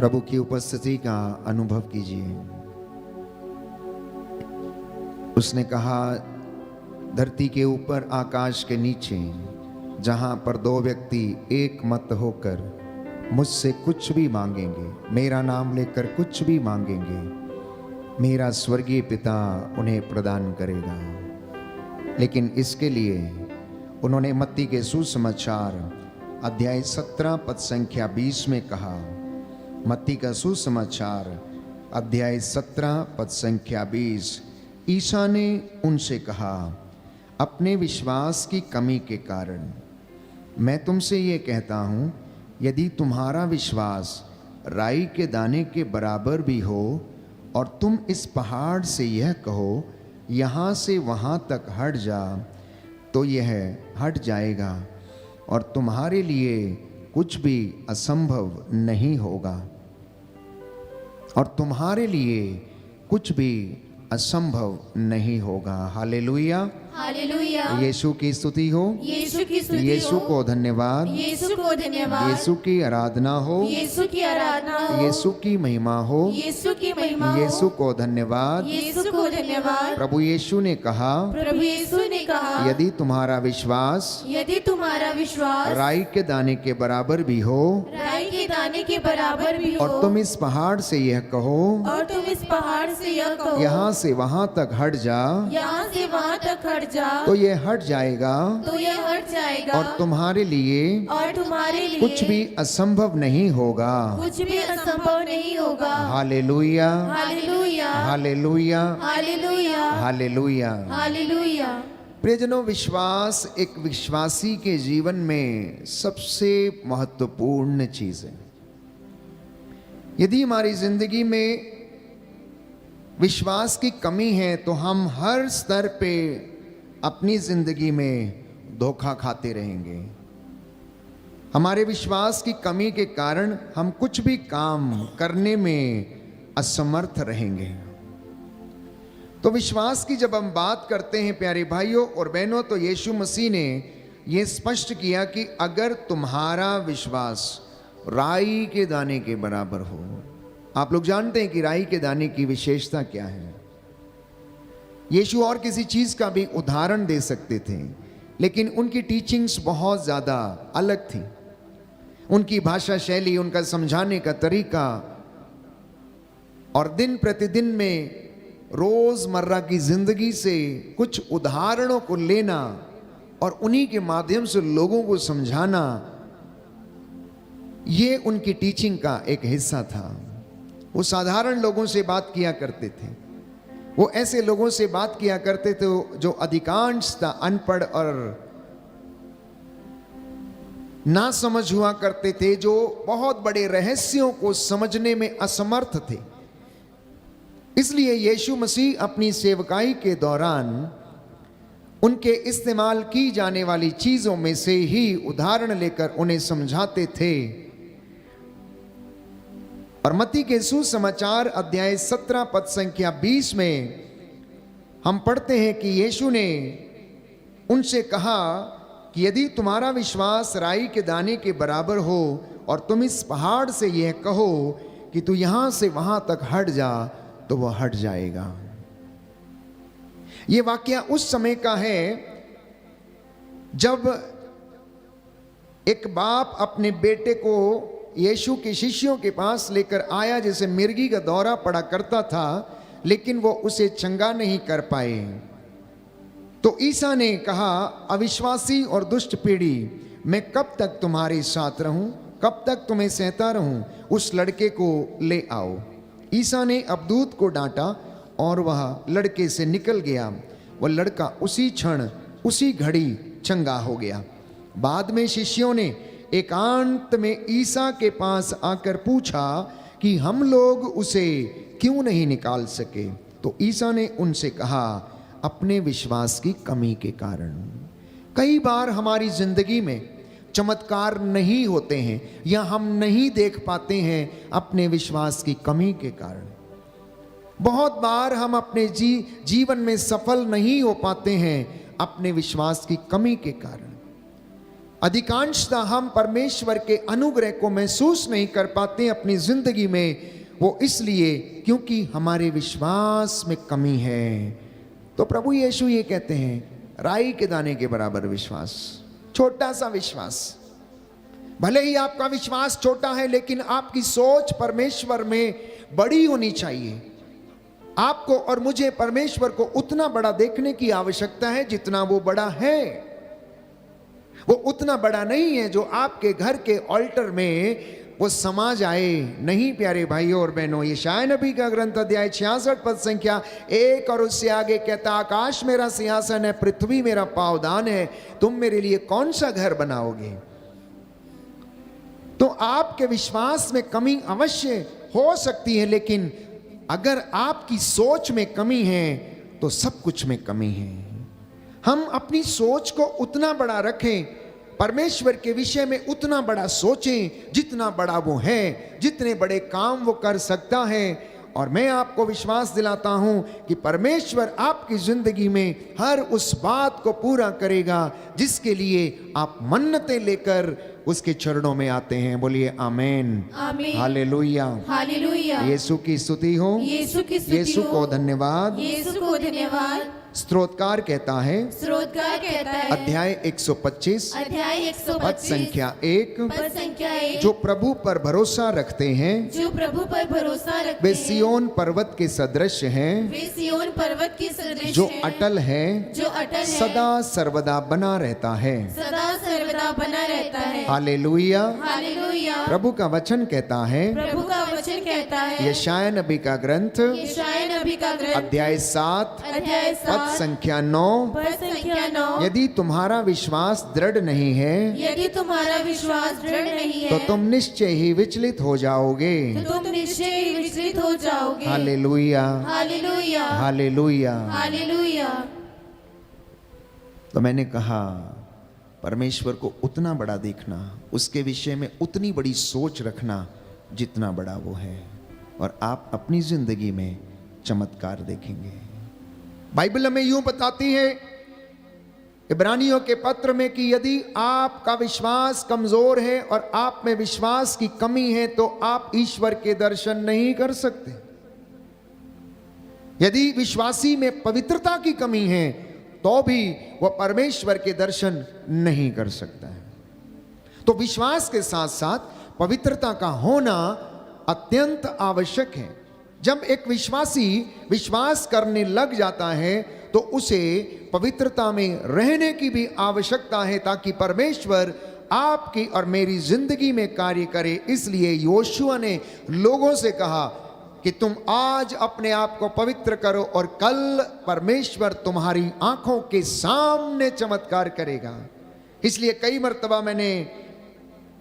प्रभु की उपस्थिति का अनुभव कीजिए। उसने कहा, धरती के ऊपर आकाश के नीचे जहां पर दो व्यक्ति एक मत होकर मुझसे कुछ भी मांगेंगे, मेरा नाम लेकर कुछ भी मांगेंगे, मेरा स्वर्गीय पिता उन्हें प्रदान करेगा। लेकिन इसके लिए उन्होंने मत्ती के सुसमाचार अध्याय 17 पद संख्या 20 में कहा, मत्ती का सुसमाचार अध्याय 17 पद संख्या 20, ईसा ने उनसे कहा, अपने विश्वास की कमी के कारण मैं तुमसे ये कहता हूँ, यदि तुम्हारा विश्वास राई के दाने के बराबर भी हो और तुम इस पहाड़ से यह कहो, यहाँ से वहाँ तक हट जा, तो यह हट जाएगा और तुम्हारे लिए कुछ भी असंभव नहीं होगा। और तुम्हारे लिए कुछ भी असंभव नहीं होगा। Hallelujah, hallelujah. यीशु की स्तुति हो, यीशु की स्तुति यीशु हो, को धन्यवाद, यीशु को धन्यवाद, यीशु की आराधना हो, यीशु की आराधना हो, यीशु की महिमा हो, यीशु की महिमा हो, यीशु को धन्यवाद। यीशु को धन्यवाद। प्रभु यीशु ने कहा, प्रभु यीशु ने कहा, यदि तुम्हारा विश्वास यदि तुम्हारा विश्वास राई के दाने के बराबर भी हो राई के दाने के बराबर भी हो और तुम इस पहाड़ से यह कहो, और तुम इस पहाड़ से यह कहो, यहाँ से वहाँ तक हट जा, यहाँ से वहाँ तक हट जा, तो ये हट जाएगा तो यह हट जाएगा और तुम्हारे लिए और तुम्हारे लिए कुछ भी असंभव नहीं होगा। कुछ भी असंभव नहीं होगा। Hallelujah, hallelujah, hallelujah, hallelujah, hallelujah. Hallelujah. प्रियजनों, विश्वास एक विश्वासी के जीवन में सबसे महत्वपूर्ण चीज है। यदि हमारी जिंदगी में विश्वास की कमी है तो हम हर स्तर पे अपनी जिंदगी में धोखा खाते रहेंगे। हमारे विश्वास की कमी के कारण हम कुछ भी काम करने में असमर्थ रहेंगे। तो विश्वास की जब हम बात करते हैं प्यारे भाइयों और बहनों, तो यीशु मसीह ने यह स्पष्ट किया कि अगर तुम्हारा विश्वास राई के दाने के बराबर हो। आप लोग जानते हैं कि राई के दाने की विशेषता क्या है। यीशु और किसी चीज का भी उदाहरण दे सकते थे, लेकिन उनकी टीचिंग्स बहुत ज्यादा अलग थी। उनकी भाषा शैली, उनका समझाने का तरीका और दिन प्रतिदिन में रोजमर्रा की जिंदगी से कुछ उदाहरणों को लेना और उन्हीं के माध्यम से लोगों को समझाना, ये उनकी टीचिंग का एक हिस्सा था। वो साधारण लोगों से बात किया करते थे। वो ऐसे लोगों से बात किया करते थे जो अधिकांशतः अनपढ़ और ना समझ हुआ करते थे, जो बहुत बड़े रहस्यों को समझने में असमर्थ थे। इसलिए यीशु मसीह अपनी सेवकाई के दौरान उनके इस्तेमाल की जाने वाली चीजों में से ही उदाहरण लेकर उन्हें समझाते थे। और मत्ती के सुसमाचार अध्याय 17 पद संख्या 20 में हम पढ़ते हैं कि यीशु ने उनसे कहा कि यदि तुम्हारा विश्वास राई के दाने के बराबर हो और तुम इस पहाड़ से यह कहो कि तू यहां से वहां तक हट जा, तो वह हट जाएगा। यह वाकया उस समय का है जब एक बाप अपने बेटे को यीशु के शिष्यों के पास लेकर आया, जैसे मिर्गी का दौरा पड़ा करता था, लेकिन वो उसे चंगा नहीं कर पाए। तो ईसा ने कहा, अविश्वासी और दुष्ट पीढ़ी, मैं कब तक तुम्हारे साथ रहूं, कब तक तुम्हें सहता रहूं, उस लड़के को ले आओ। ईसा ने अबदूत को डांटा और वह लड़के से निकल गया। वह लड़का उसी क्षण उसी घड़ी चंगा हो गया। बाद में शिष्यों ने एकांत में ईसा के पास आकर पूछा कि हम लोग उसे क्यों नहीं निकाल सके। तो ईसा ने उनसे कहा, अपने विश्वास की कमी के कारण। कई बार हमारी जिंदगी में चमत्कार नहीं होते हैं या हम नहीं देख पाते हैं अपने विश्वास की कमी के कारण। बहुत बार हम अपने जीवन में सफल नहीं हो पाते हैं अपने विश्वास की कमी के कारण। अधिकांशतः हम परमेश्वर के अनुग्रह को महसूस नहीं कर पाते अपनी जिंदगी में, वो इसलिए क्योंकि हमारे विश्वास में कमी है। तो प्रभु यीशु ये कहते हैं, राई के दाने के बराबर विश्वास, छोटा सा विश्वास। भले ही आपका विश्वास छोटा है, लेकिन आपकी सोच परमेश्वर में बड़ी होनी चाहिए। आपको और मुझे परमेश्वर को उतना बड़ा देखने की आवश्यकता है जितना वो बड़ा है। वो उतना बड़ा नहीं है जो आपके घर के ऑल्टर में वो समा जाए। नहीं प्यारे भाइयों और बहनों, यशायाह नबी का ग्रंथ अध्याय 66 पद संख्या 1 और उससे आगे कहता, आकाश मेरा सिंहासन है, पृथ्वी मेरा पावदान है, तुम मेरे लिए कौन सा घर बनाओगे। तो आपके विश्वास में कमी अवश्य हो सकती है, लेकिन अगर आपकी सोच में कमी है तो सब कुछ में कमी है। हम अपनी सोच को उतना बड़ा रखें, परमेश्वर के विषय में उतना बड़ा सोचें जितना बड़ा वो है, जितने बड़े काम वो कर सकता है। और मैं आपको विश्वास दिलाता हूं कि परमेश्वर आपकी जिंदगी में हर उस बात को पूरा करेगा जिसके लिए आप मन्नतें लेकर उसके चरणों में आते हैं। बोलिए आमेन, आमीन, हालेलुया, हालेलुया। यीशु की स्तुति हो, यीशु की स्तुति यीशु हो। को धन्यवाद। यीशु को धन्यवाद। स्तोत्रकार कहता है, स्रोतकार कहता है, अध्याय 125 अध्याय पद 125 संख्या 1, पद संख्या 1, जो प्रभु पर भरोसा रखते हैं जो प्रभु पर भरोसा रखते वे हैं, सियोन पर्वत के सदृश हैं, वे सियोन पर्वत की सदृश जो हैं, अटल है, जो अटल है, सदा सर्वदा बना रहता है। सदा सर्वदा बना रहता है। हालेलुया। हालेलुया। प्रभु का वचन कहता है, प्रभु का वचन कहता है, यशायाह नबी का ग्रंथ यशायाह नबी का ग्रंथ अध्याय 7 अध्याय पद 7 संख्या 9, पद संख्या 9, यदि तुम्हारा विश्वास दृढ़ नहीं है यदि तुम्हारा विश्वास दृढ़ नहीं तो है तुम निश्चय ही विचलित हो जाओगे। तो तुम निश्चय ही विचलित हो जाओगे। Hallelujah, hallelujah, hallelujah. हालेलुया। तो मैंने कहा परमेश्वर को उतना बड़ा देखना, उसके विषय में उतनी बड़ी सोच रखना जितना बड़ा वो है, और आप अपनी जिंदगी में चमत्कार देखेंगे। बाइबल हमें यूं बताती है इब्रानियों के पत्र में कि यदि आपका विश्वास कमजोर है और आप में विश्वास की कमी है तो आप ईश्वर के दर्शन नहीं कर सकते। यदि विश्वासी में पवित्रता की कमी है तो भी वह परमेश्वर के दर्शन नहीं कर सकता है। तो विश्वास के साथ साथ पवित्रता का होना अत्यंत आवश्यक है। जब एक विश्वासी विश्वास करने लग जाता है तो उसे पवित्रता में रहने की भी आवश्यकता है, ताकि परमेश्वर आपकी और मेरी जिंदगी में कार्य करे। इसलिए योशुआ ने लोगों से कहा कि तुम आज अपने आप को पवित्र करो और कल परमेश्वर तुम्हारी आंखों के सामने चमत्कार करेगा। इसलिए कई मर्तबा मैंने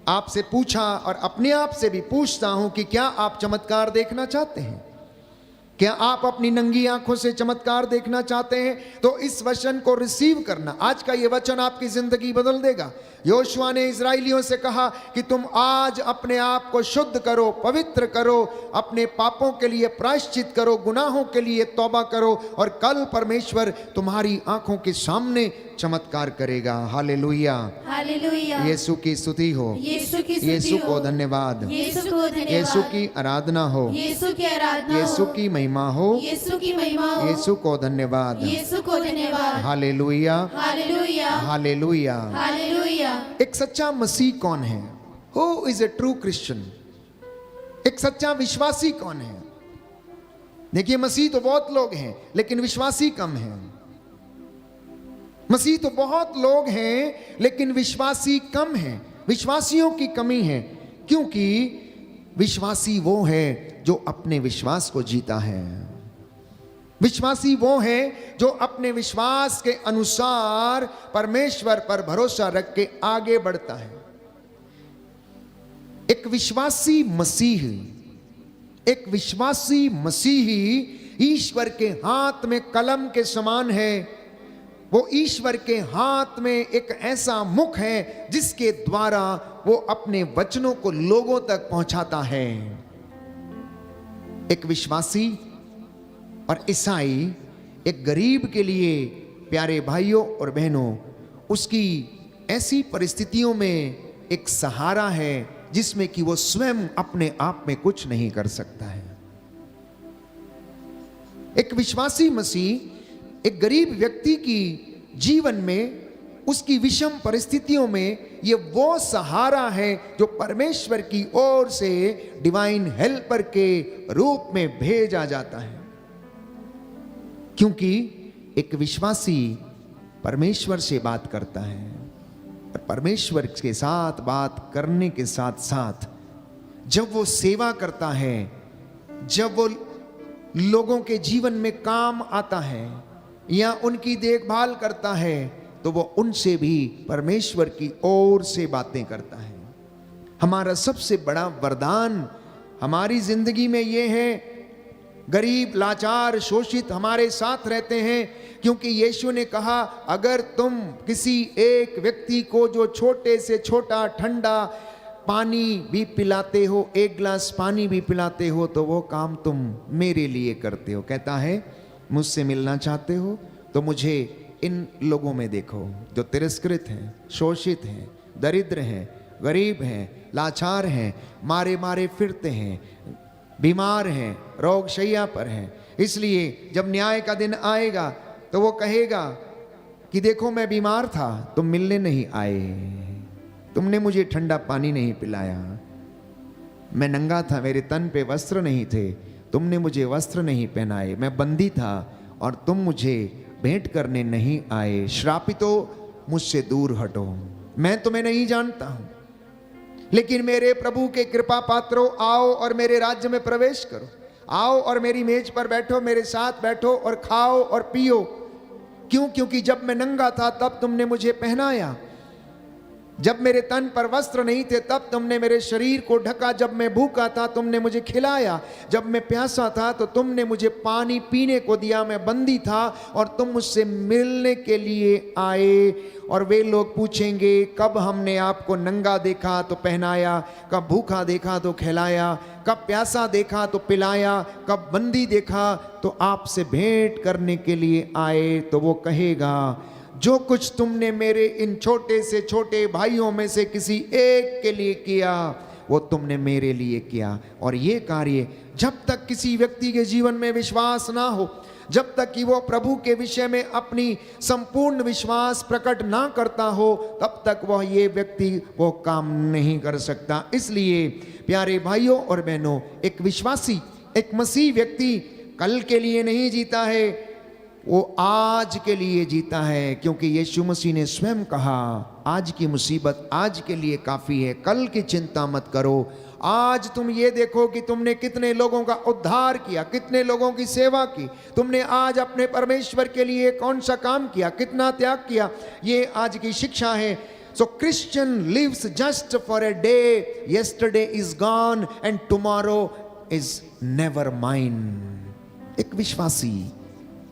आपसे पूछा और अपने आप से भी पूछता हूं कि क्या आप चमत्कार देखना चाहते हैं? क्या आप अपनी नंगी आंखों से चमत्कार देखना चाहते हैं? तो इस वचन को रिसीव करना। आज का ये वचन आपकी जिंदगी बदल देगा। योशुआ ने इजराइलियों से कहा कि तुम आज अपने आप को शुद्ध करो, पवित्र करो, अपने पापों के लिए प्रायश्चित करो, गुनाहों के लिए तौबा करो, और कल परमेश्वर तुम्हारी आंखों के सामने चमत्कार करेगा। Hallelujah, hallelujah. यीशु की स्तुति हो, यीशु की स्तुति यीशु को हो। धन्यवाद, यीशु को धन्यवाद। यीशु की आराधना हो, यीशु की आराधना यीशु हो। की महिमा हो, यीशु की महिमा हो। यीशु को धन्यवाद। यीशु को धन्यवाद। Hallelujah, hallelujah, hallelujah. हालेलुया। एक सच्चा मसीह कौन है? Who is a true Christian? एक सच्चा विश्वासी कौन है? देखिए, मसीह तो बहुत लोग हैं लेकिन विश्वासी कम हैं। मसीह तो बहुत लोग हैं लेकिन विश्वासी कम हैं। विश्वासियों की कमी है, क्योंकि विश्वासी वो है जो अपने विश्वास को जीता है। विश्वासी वो है जो अपने विश्वास के अनुसार परमेश्वर पर भरोसा रख के आगे बढ़ता है। एक विश्वासी मसीह, एक विश्वासी मसीही ईश्वर के हाथ में कलम के समान है। वो ईश्वर के हाथ में एक ऐसा मुख है जिसके द्वारा वो अपने वचनों को लोगों तक पहुंचाता है। एक विश्वासी और ईसाई एक गरीब के लिए, प्यारे भाइयों और बहनों, उसकी ऐसी परिस्थितियों में एक सहारा है जिसमें कि वो स्वयं अपने आप में कुछ नहीं कर सकता है। एक विश्वासी मसीह एक गरीब व्यक्ति की जीवन में, उसकी विषम परिस्थितियों में ये वो सहारा है जो परमेश्वर की ओर से डिवाइन हेल्पर के रूप में भेजा जाता है। क्योंकि एक विश्वासी परमेश्वर से बात करता है और परमेश्वर के साथ बात करने के साथ साथ जब वो सेवा करता है, जब वो लोगों के जीवन में काम आता है या उनकी देखभाल करता है, तो वो उनसे भी परमेश्वर की ओर से बातें करता है। हमारा सबसे बड़ा वरदान हमारी जिंदगी में ये है, गरीब, लाचार, शोषित हमारे साथ रहते हैं, क्योंकि यीशु ने कहा अगर तुम किसी एक व्यक्ति को जो छोटे से छोटा ठंडा पानी भी पिलाते हो, एक गिलास पानी भी पिलाते हो, तो वो काम तुम मेरे लिए करते हो। कहता है मुझसे मिलना चाहते हो तो मुझे इन लोगों में देखो जो तिरस्कृत हैं, शोषित हैं, दरिद्र हैं, गरीब हैं, लाचार हैं, मारे मारे फिरते हैं, बीमार हैं, रोग शैया पर हैं। इसलिए जब न्याय का दिन आएगा तो वो कहेगा कि देखो मैं बीमार था, तुम मिलने नहीं आए, तुमने मुझे ठंडा पानी नहीं पिलाया, मैं नंगा था, मेरे तन पे वस्त्र नहीं थे, तुमने मुझे वस्त्र नहीं पहनाए, मैं बंदी था और तुम मुझे भेंट करने नहीं आए, श्रापितो मुझसे दूर हटो, मैं तुम्हें नहीं जानता हूं। लेकिन मेरे प्रभु के कृपा पात्रों, आओ और मेरे राज्य में प्रवेश करो, आओ और मेरी मेज पर बैठो, मेरे साथ बैठो और खाओ और पियो। क्यों? क्योंकि जब मैं नंगा था तब तुमने मुझे पहनाया, जब मेरे तन पर वस्त्र नहीं थे तब तुमने मेरे शरीर को ढका, जब मैं भूखा था तुमने मुझे खिलाया, जब मैं प्यासा था तो तुमने मुझे पानी पीने को दिया, मैं बंदी था और तुम मुझसे मिलने के लिए आए। और वे लोग पूछेंगे कब हमने आपको नंगा देखा तो पहनाया, कब भूखा देखा तो खिलाया, कब प्यासा देखा तो पिलाया, कब बंदी देखा तो आपसे भेंट करने के लिए आए। तो वो कहेगा जो कुछ तुमने मेरे इन छोटे से छोटे भाइयों में से किसी एक के लिए किया वो तुमने मेरे लिए किया। और ये कार्य जब तक किसी व्यक्ति के जीवन में विश्वास ना हो, जब तक कि वो प्रभु के विषय में अपनी संपूर्ण विश्वास प्रकट ना करता हो, तब तक वह ये व्यक्ति वो काम नहीं कर सकता। इसलिए प्यारे भाइयों और बहनों, एक विश्वासी, एक मसीह व्यक्ति कल के लिए नहीं जीता है, वो आज के लिए जीता है। क्योंकि यीशु मसीह ने स्वयं कहा आज की मुसीबत आज के लिए काफ़ी है, कल की चिंता मत करो। आज तुम ये देखो कि तुमने कितने लोगों का उद्धार किया, कितने लोगों की सेवा की, तुमने आज अपने परमेश्वर के लिए कौन सा काम किया, कितना त्याग किया, ये आज की शिक्षा है। So Christian lives just for a day, yesterday is gone and tomorrow is never mine। एक विश्वासी,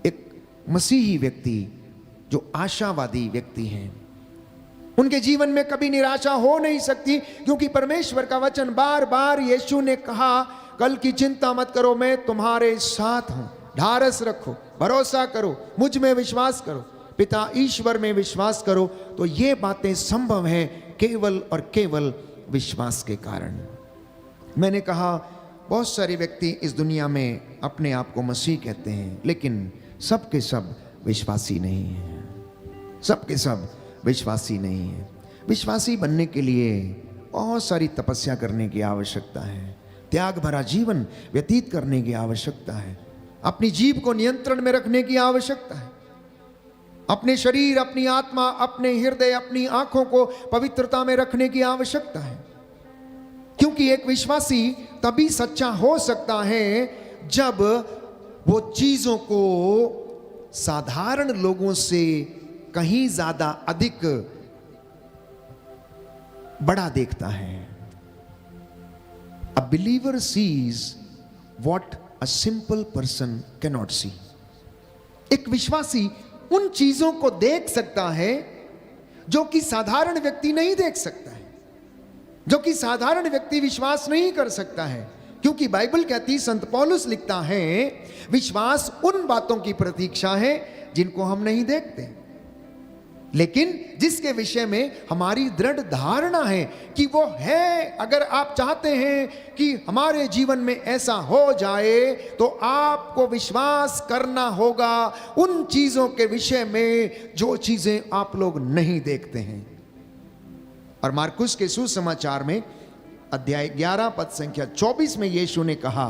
एक मसीही व्यक्ति जो आशावादी व्यक्ति हैं, उनके जीवन में कभी निराशा हो नहीं सकती, क्योंकि परमेश्वर का वचन बार बार यीशु ने कहा कल की चिंता मत करो, मैं तुम्हारे साथ हूं, ढारस रखो, भरोसा करो, मुझ में विश्वास करो, पिता ईश्वर में विश्वास करो। तो ये बातें संभव है केवल और केवल विश्वास के कारण। मैंने कहा बहुत सारे व्यक्ति इस दुनिया में अपने आप को मसीह कहते हैं, लेकिन सब के सब विश्वासी नहीं है, सब के सब विश्वासी नहीं है। विश्वासी बनने के लिए बहुत सारी तपस्या करने की आवश्यकता है, त्याग भरा जीवन व्यतीत करने की आवश्यकता है, अपनी जीभ को नियंत्रण में रखने की आवश्यकता है, अपने शरीर, अपनी आत्मा, अपने हृदय, अपनी आंखों को पवित्रता में रखने की आवश्यकता है। क्योंकि एक विश्वासी तभी सच्चा हो सकता है जब वो चीजों को साधारण लोगों से कहीं ज्यादा अधिक बड़ा देखता है। A believer sees what a simple person cannot see। एक विश्वासी उन चीजों को देख सकता है जो कि साधारण व्यक्ति नहीं देख सकता है, जो कि साधारण व्यक्ति विश्वास नहीं कर सकता है। क्योंकि बाइबल कहती, संत पौलुस लिखता है, विश्वास उन बातों की प्रतीक्षा है जिनको हम नहीं देखते। लेकिन जिसके विषय में हमारी दृढ़ धारणा है कि वो है। अगर आप चाहते हैं कि हमारे जीवन में ऐसा हो जाए तो आपको विश्वास करना होगा उन चीजों के विषय में जो चीजें आप लोग नहीं देखते हैं। और मार्कुस के सुसमाचार में अध्याय 11 पद संख्या 24 में यीशु ने कहा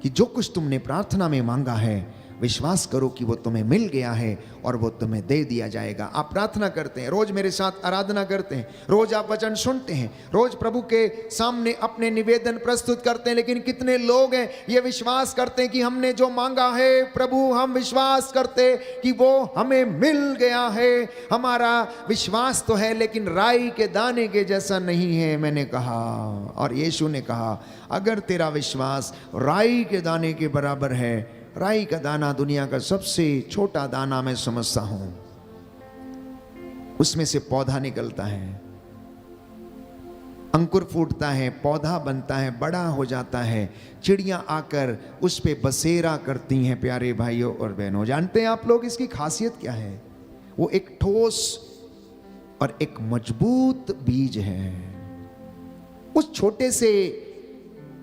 कि जो कुछ तुमने प्रार्थना में मांगा है विश्वास करो कि वो तुम्हें मिल गया है और वो तुम्हें दे दिया जाएगा। आप प्रार्थना करते हैं, रोज मेरे साथ आराधना करते हैं, रोज आप वचन सुनते हैं, रोज प्रभु के सामने अपने निवेदन प्रस्तुत करते हैं, लेकिन कितने लोग हैं ये विश्वास करते हैं कि हमने जो मांगा है प्रभु, हम विश्वास करते कि वो हमें मिल गया है। हमारा विश्वास तो है लेकिन राई के दाने के जैसा नहीं है। मैंने कहा और यीशु ने कहा अगर तेरा विश्वास राई के दाने के बराबर है, राई का दाना दुनिया का सबसे छोटा दाना मैं समझता हूं, उसमें से पौधा निकलता है, अंकुर फूटता है, पौधा बनता है, बड़ा हो जाता है, चिड़ियां आकर उस पे बसेरा करती हैं। प्यारे भाइयों और बहनों, जानते हैं आप लोग इसकी खासियत क्या है? वो एक ठोस और एक मजबूत बीज है। उस छोटे से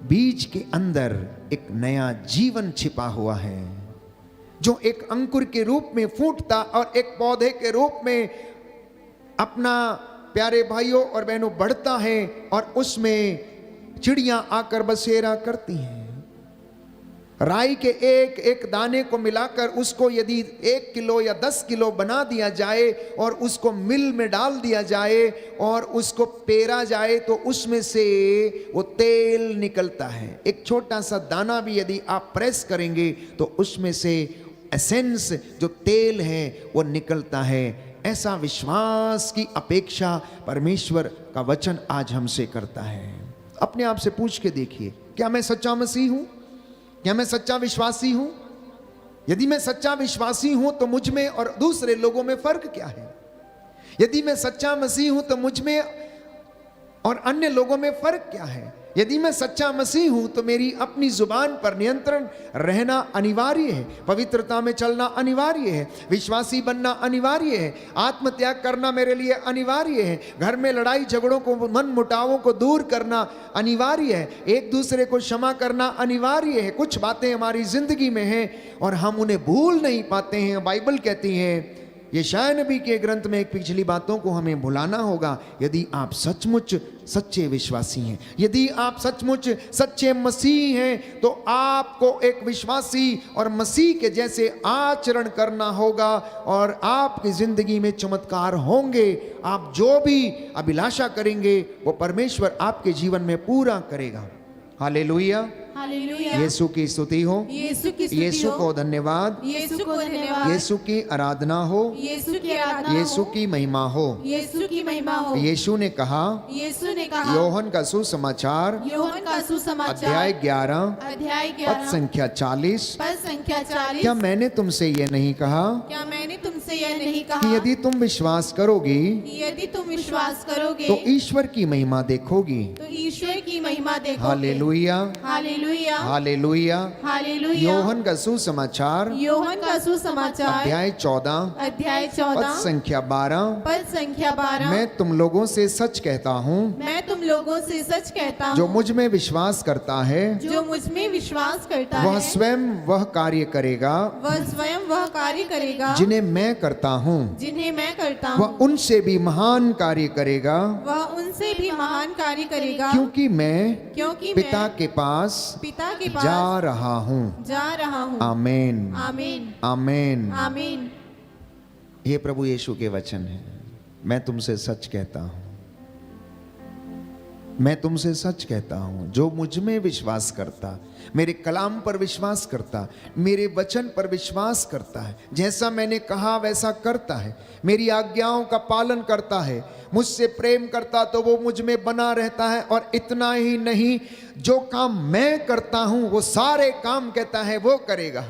बीज के अंदर एक नया जीवन छिपा हुआ है जो एक अंकुर के रूप में फूटता और एक पौधे के रूप में अपना, प्यारे भाइयों और बहनों, बढ़ता है और उसमें चिड़ियां आकर बसेरा करती हैं। राई के एक एक दाने को मिलाकर उसको यदि 1 किलो या 10 किलो बना दिया जाए और उसको मिल में डाल दिया जाए और उसको पेरा जाए तो उसमें से वो तेल निकलता है। एक छोटा सा दाना भी यदि आप प्रेस करेंगे तो उसमें से एसेंस, जो तेल है, वो निकलता है। ऐसा विश्वास की अपेक्षा परमेश्वर का वचन आज हमसे करता है। अपने आप से पूछ के देखिए, क्या मैं सच्चा मसीह हूं? क्या मैं सच्चा विश्वासी हूं? यदि मैं सच्चा विश्वासी हूं तो मुझ में और दूसरे लोगों में फर्क क्या है? यदि मैं सच्चा मसीह हूं तो मुझ में और अन्य लोगों में फर्क क्या है? यदि मैं सच्चा मसीह हूं तो मेरी अपनी जुबान पर नियंत्रण रहना अनिवार्य है, पवित्रता में चलना अनिवार्य है, विश्वासी बनना अनिवार्य है, आत्मत्याग करना मेरे लिए अनिवार्य है, घर में लड़ाई झगड़ों को, मन मुटावों को दूर करना अनिवार्य है, एक दूसरे को क्षमा करना अनिवार्य है। कुछ बातें हमारी जिंदगी में हैं और हम उन्हें भूल नहीं पाते हैं। बाइबल कहती है, यशायाह नबी के ग्रंथ में, एक पिछली बातों को हमें भुलाना होगा। यदि आप सचमुच सच्चे विश्वासी हैं, यदि आप सचमुच सच्चे मसीह हैं, तो आपको एक विश्वासी और मसीह के जैसे आचरण करना होगा और आपकी जिंदगी में चमत्कार होंगे। आप जो भी अभिलाषा करेंगे वो परमेश्वर आपके जीवन में पूरा करेगा। Hallelujah, hallelujah. यीशु की स्तुति हो, यीशु की स्तुति यीशु हो, को धन्यवाद, यीशु को धन्यवाद, यीशु की आराधना हो, यीशु की आराधना यीशु हो, की महिमा हो। यीशु की महिमा हो। यीशु ने कहा, यीशु ने कहा, योहन का सुसमाचार यूहन्ना का सुसमाचार अध्याय 11 अध्याय पद 11 संख्या 40, पद संख्या 40, क्या मैंने तुमसे ये नहीं कहा क्या मैंने तुमसे यह नहीं कि कहा यदि तुम विश्वास करोगी कि यदि तुम विश्वास करोगे तो ईश्वर की महिमा देखोगी? तो ईश्वर की महिमा देखोगे। Hallelujah, hallelujah, hallelujah. Hallelujah. Yohan का सुसमाचार यूहन्ना का सुसमाचार अध्याय 14 अध्याय पद 14 संख्या 12, पद संख्या 12, मैं तुम लोगों से सच कहता हूँ, मैं तुम लोगों से सच कहता जो हूँ, मुझ में विश्वास करता है जो मुझ में विश्वास करता वह है स्वयं वह कार्य करेगा वह स्वयं वह कार्य करेगा जिन्हें मैं करता हूँ, जिन्हें मैं करता वह हूँ, उनसे भी महान कार्य करेगा, वह उनसे भी महान कार्य करेगा, क्योंकि मैं क्योंकि पिता मैं के पास पिता के जा पास रहा हूँ। जा रहा हूँ। आमीन, आमीन, आमीन। आमीन। ये प्रभु यीशु के वचन है। मैं तुमसे सच कहता हूँ, मैं तुमसे सच कहता हूं, जो मुझ में विश्वास करता, मेरे कलाम पर विश्वास करता, मेरे वचन पर विश्वास करता है, जैसा मैंने कहा वैसा करता है, मेरी आज्ञाओं का पालन करता है, मुझसे प्रेम करता तो वो मुझ में बना रहता है। और इतना ही नहीं, जो काम मैं करता हूं वो सारे काम कहता है वो करेगा।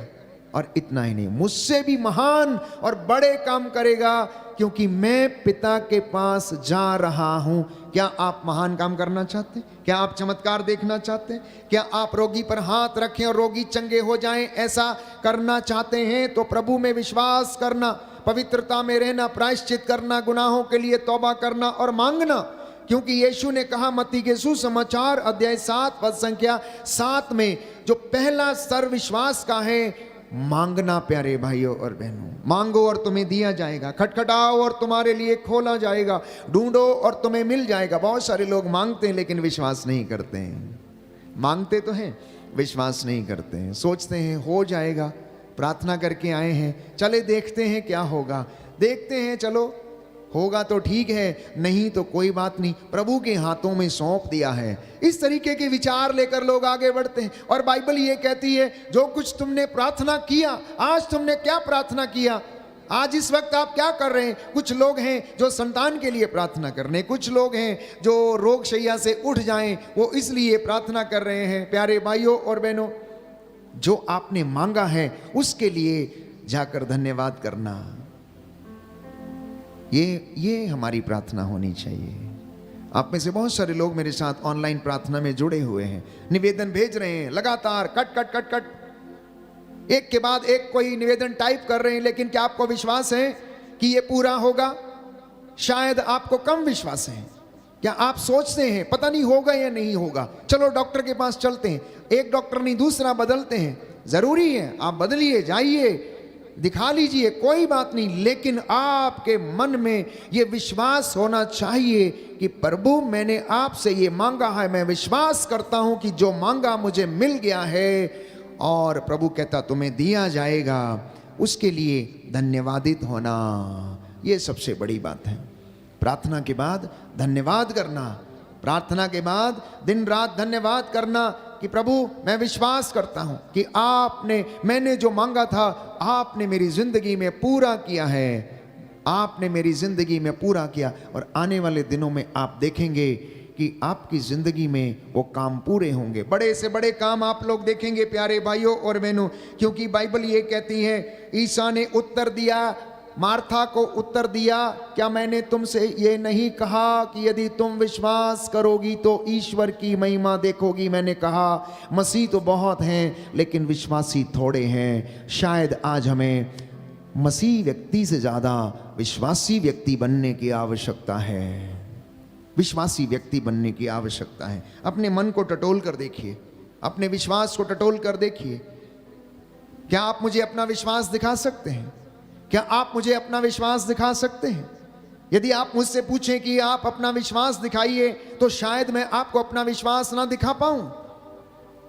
और इतना ही नहीं, मुझसे भी महान और बड़े काम करेगा, क्योंकि मैं पिता के पास जा रहा हूं। क्या आप महान काम करना चाहते हैं? क्या आप चमत्कार देखना चाहते हैं? क्या आप रोगी पर हाथ रखें और रोगी चंगे हो जाएं? ऐसा करना चाहते हैं तो प्रभु में विश्वास करना, पवित्रता में रहना, प्रायश्चित करना, गुनाहों के लिए तौबा करना और मांगना। क्योंकि यीशु ने कहा मत्ती के सुसमाचार अध्याय 7 पद संख्या 7 में, जो पहला स्तर विश्वास का है, मांगना। प्यारे भाइयों और बहनों, मांगो और तुम्हें दिया जाएगा, खटखटाओ और तुम्हारे लिए खोला जाएगा, ढूंढो और तुम्हें मिल जाएगा। बहुत सारे लोग मांगते हैं लेकिन विश्वास नहीं करते हैं। मांगते तो हैं, विश्वास नहीं करते हैं। सोचते हैं हो जाएगा, प्रार्थना करके आए हैं, चले देखते हैं क्या होगा, देखते हैं, चलो होगा तो ठीक है, नहीं तो कोई बात नहीं, प्रभु के हाथों में सौंप दिया है। इस तरीके के विचार लेकर लोग आगे बढ़ते हैं। और बाइबल ये कहती है, जो कुछ तुमने प्रार्थना किया, आज तुमने क्या प्रार्थना किया, आज इस वक्त आप क्या कर रहे हैं। कुछ लोग हैं जो संतान के लिए प्रार्थना कर रहे हैं, कुछ लोग हैं जो रोग शैया से उठ जाएं, वो इसलिए प्रार्थना कर रहे हैं। प्यारे भाइयों और बहनों, जो आपने मांगा है उसके लिए जाकर धन्यवाद करना, ये हमारी प्रार्थना होनी चाहिए। आप में से बहुत सारे लोग मेरे साथ ऑनलाइन प्रार्थना में जुड़े हुए हैं, निवेदन भेज रहे हैं लगातार, कट कट कट कट, एक के बाद एक कोई निवेदन टाइप कर रहे हैं। लेकिन क्या आपको विश्वास है कि ये पूरा होगा? शायद आपको कम विश्वास है। क्या आप सोचते हैं पता नहीं होगा या नहीं होगा, चलो डॉक्टर के पास चलते हैं, एक डॉक्टर नहीं दूसरा बदलते हैं। जरूरी है आप बदलिए, जाइए, दिखा लीजिए, कोई बात नहीं, लेकिन आपके मन में ये विश्वास होना चाहिए कि प्रभु मैंने आपसे ये मांगा है, मैं विश्वास करता हूं कि जो मांगा मुझे मिल गया है। और प्रभु कहता तुम्हें दिया जाएगा, उसके लिए धन्यवादित होना, ये सबसे बड़ी बात है। प्रार्थना के बाद धन्यवाद करना, प्रार्थना के बाद दिन रात धन्यवाद करना कि प्रभु मैं विश्वास करता हूं कि मैंने जो मांगा था आपने मेरी जिंदगी में पूरा किया है, आपने मेरी जिंदगी में पूरा किया। और आने वाले दिनों में आप देखेंगे कि आपकी जिंदगी में वो काम पूरे होंगे, बड़े से बड़े काम आप लोग देखेंगे प्यारे भाइयों और बहनों। क्योंकि बाइबल ये कहती है, ईसा ने उत्तर दिया, मार्था को उत्तर दिया, क्या मैंने तुमसे ये नहीं कहा कि यदि तुम विश्वास करोगी तो ईश्वर की महिमा देखोगी। मैंने कहा मसीह तो बहुत हैं लेकिन विश्वासी थोड़े हैं। शायद आज हमें मसीह व्यक्ति से ज़्यादा विश्वासी व्यक्ति बनने की आवश्यकता है, विश्वासी व्यक्ति बनने की आवश्यकता है। अपने मन को टटोल कर देखिए, अपने विश्वास को टटोल कर देखिए। क्या आप मुझे अपना विश्वास दिखा सकते हैं? क्या आप मुझे अपना विश्वास दिखा सकते हैं? यदि आप मुझसे पूछें कि आप अपना विश्वास दिखाइए, तो शायद मैं आपको अपना विश्वास ना दिखा पाऊं।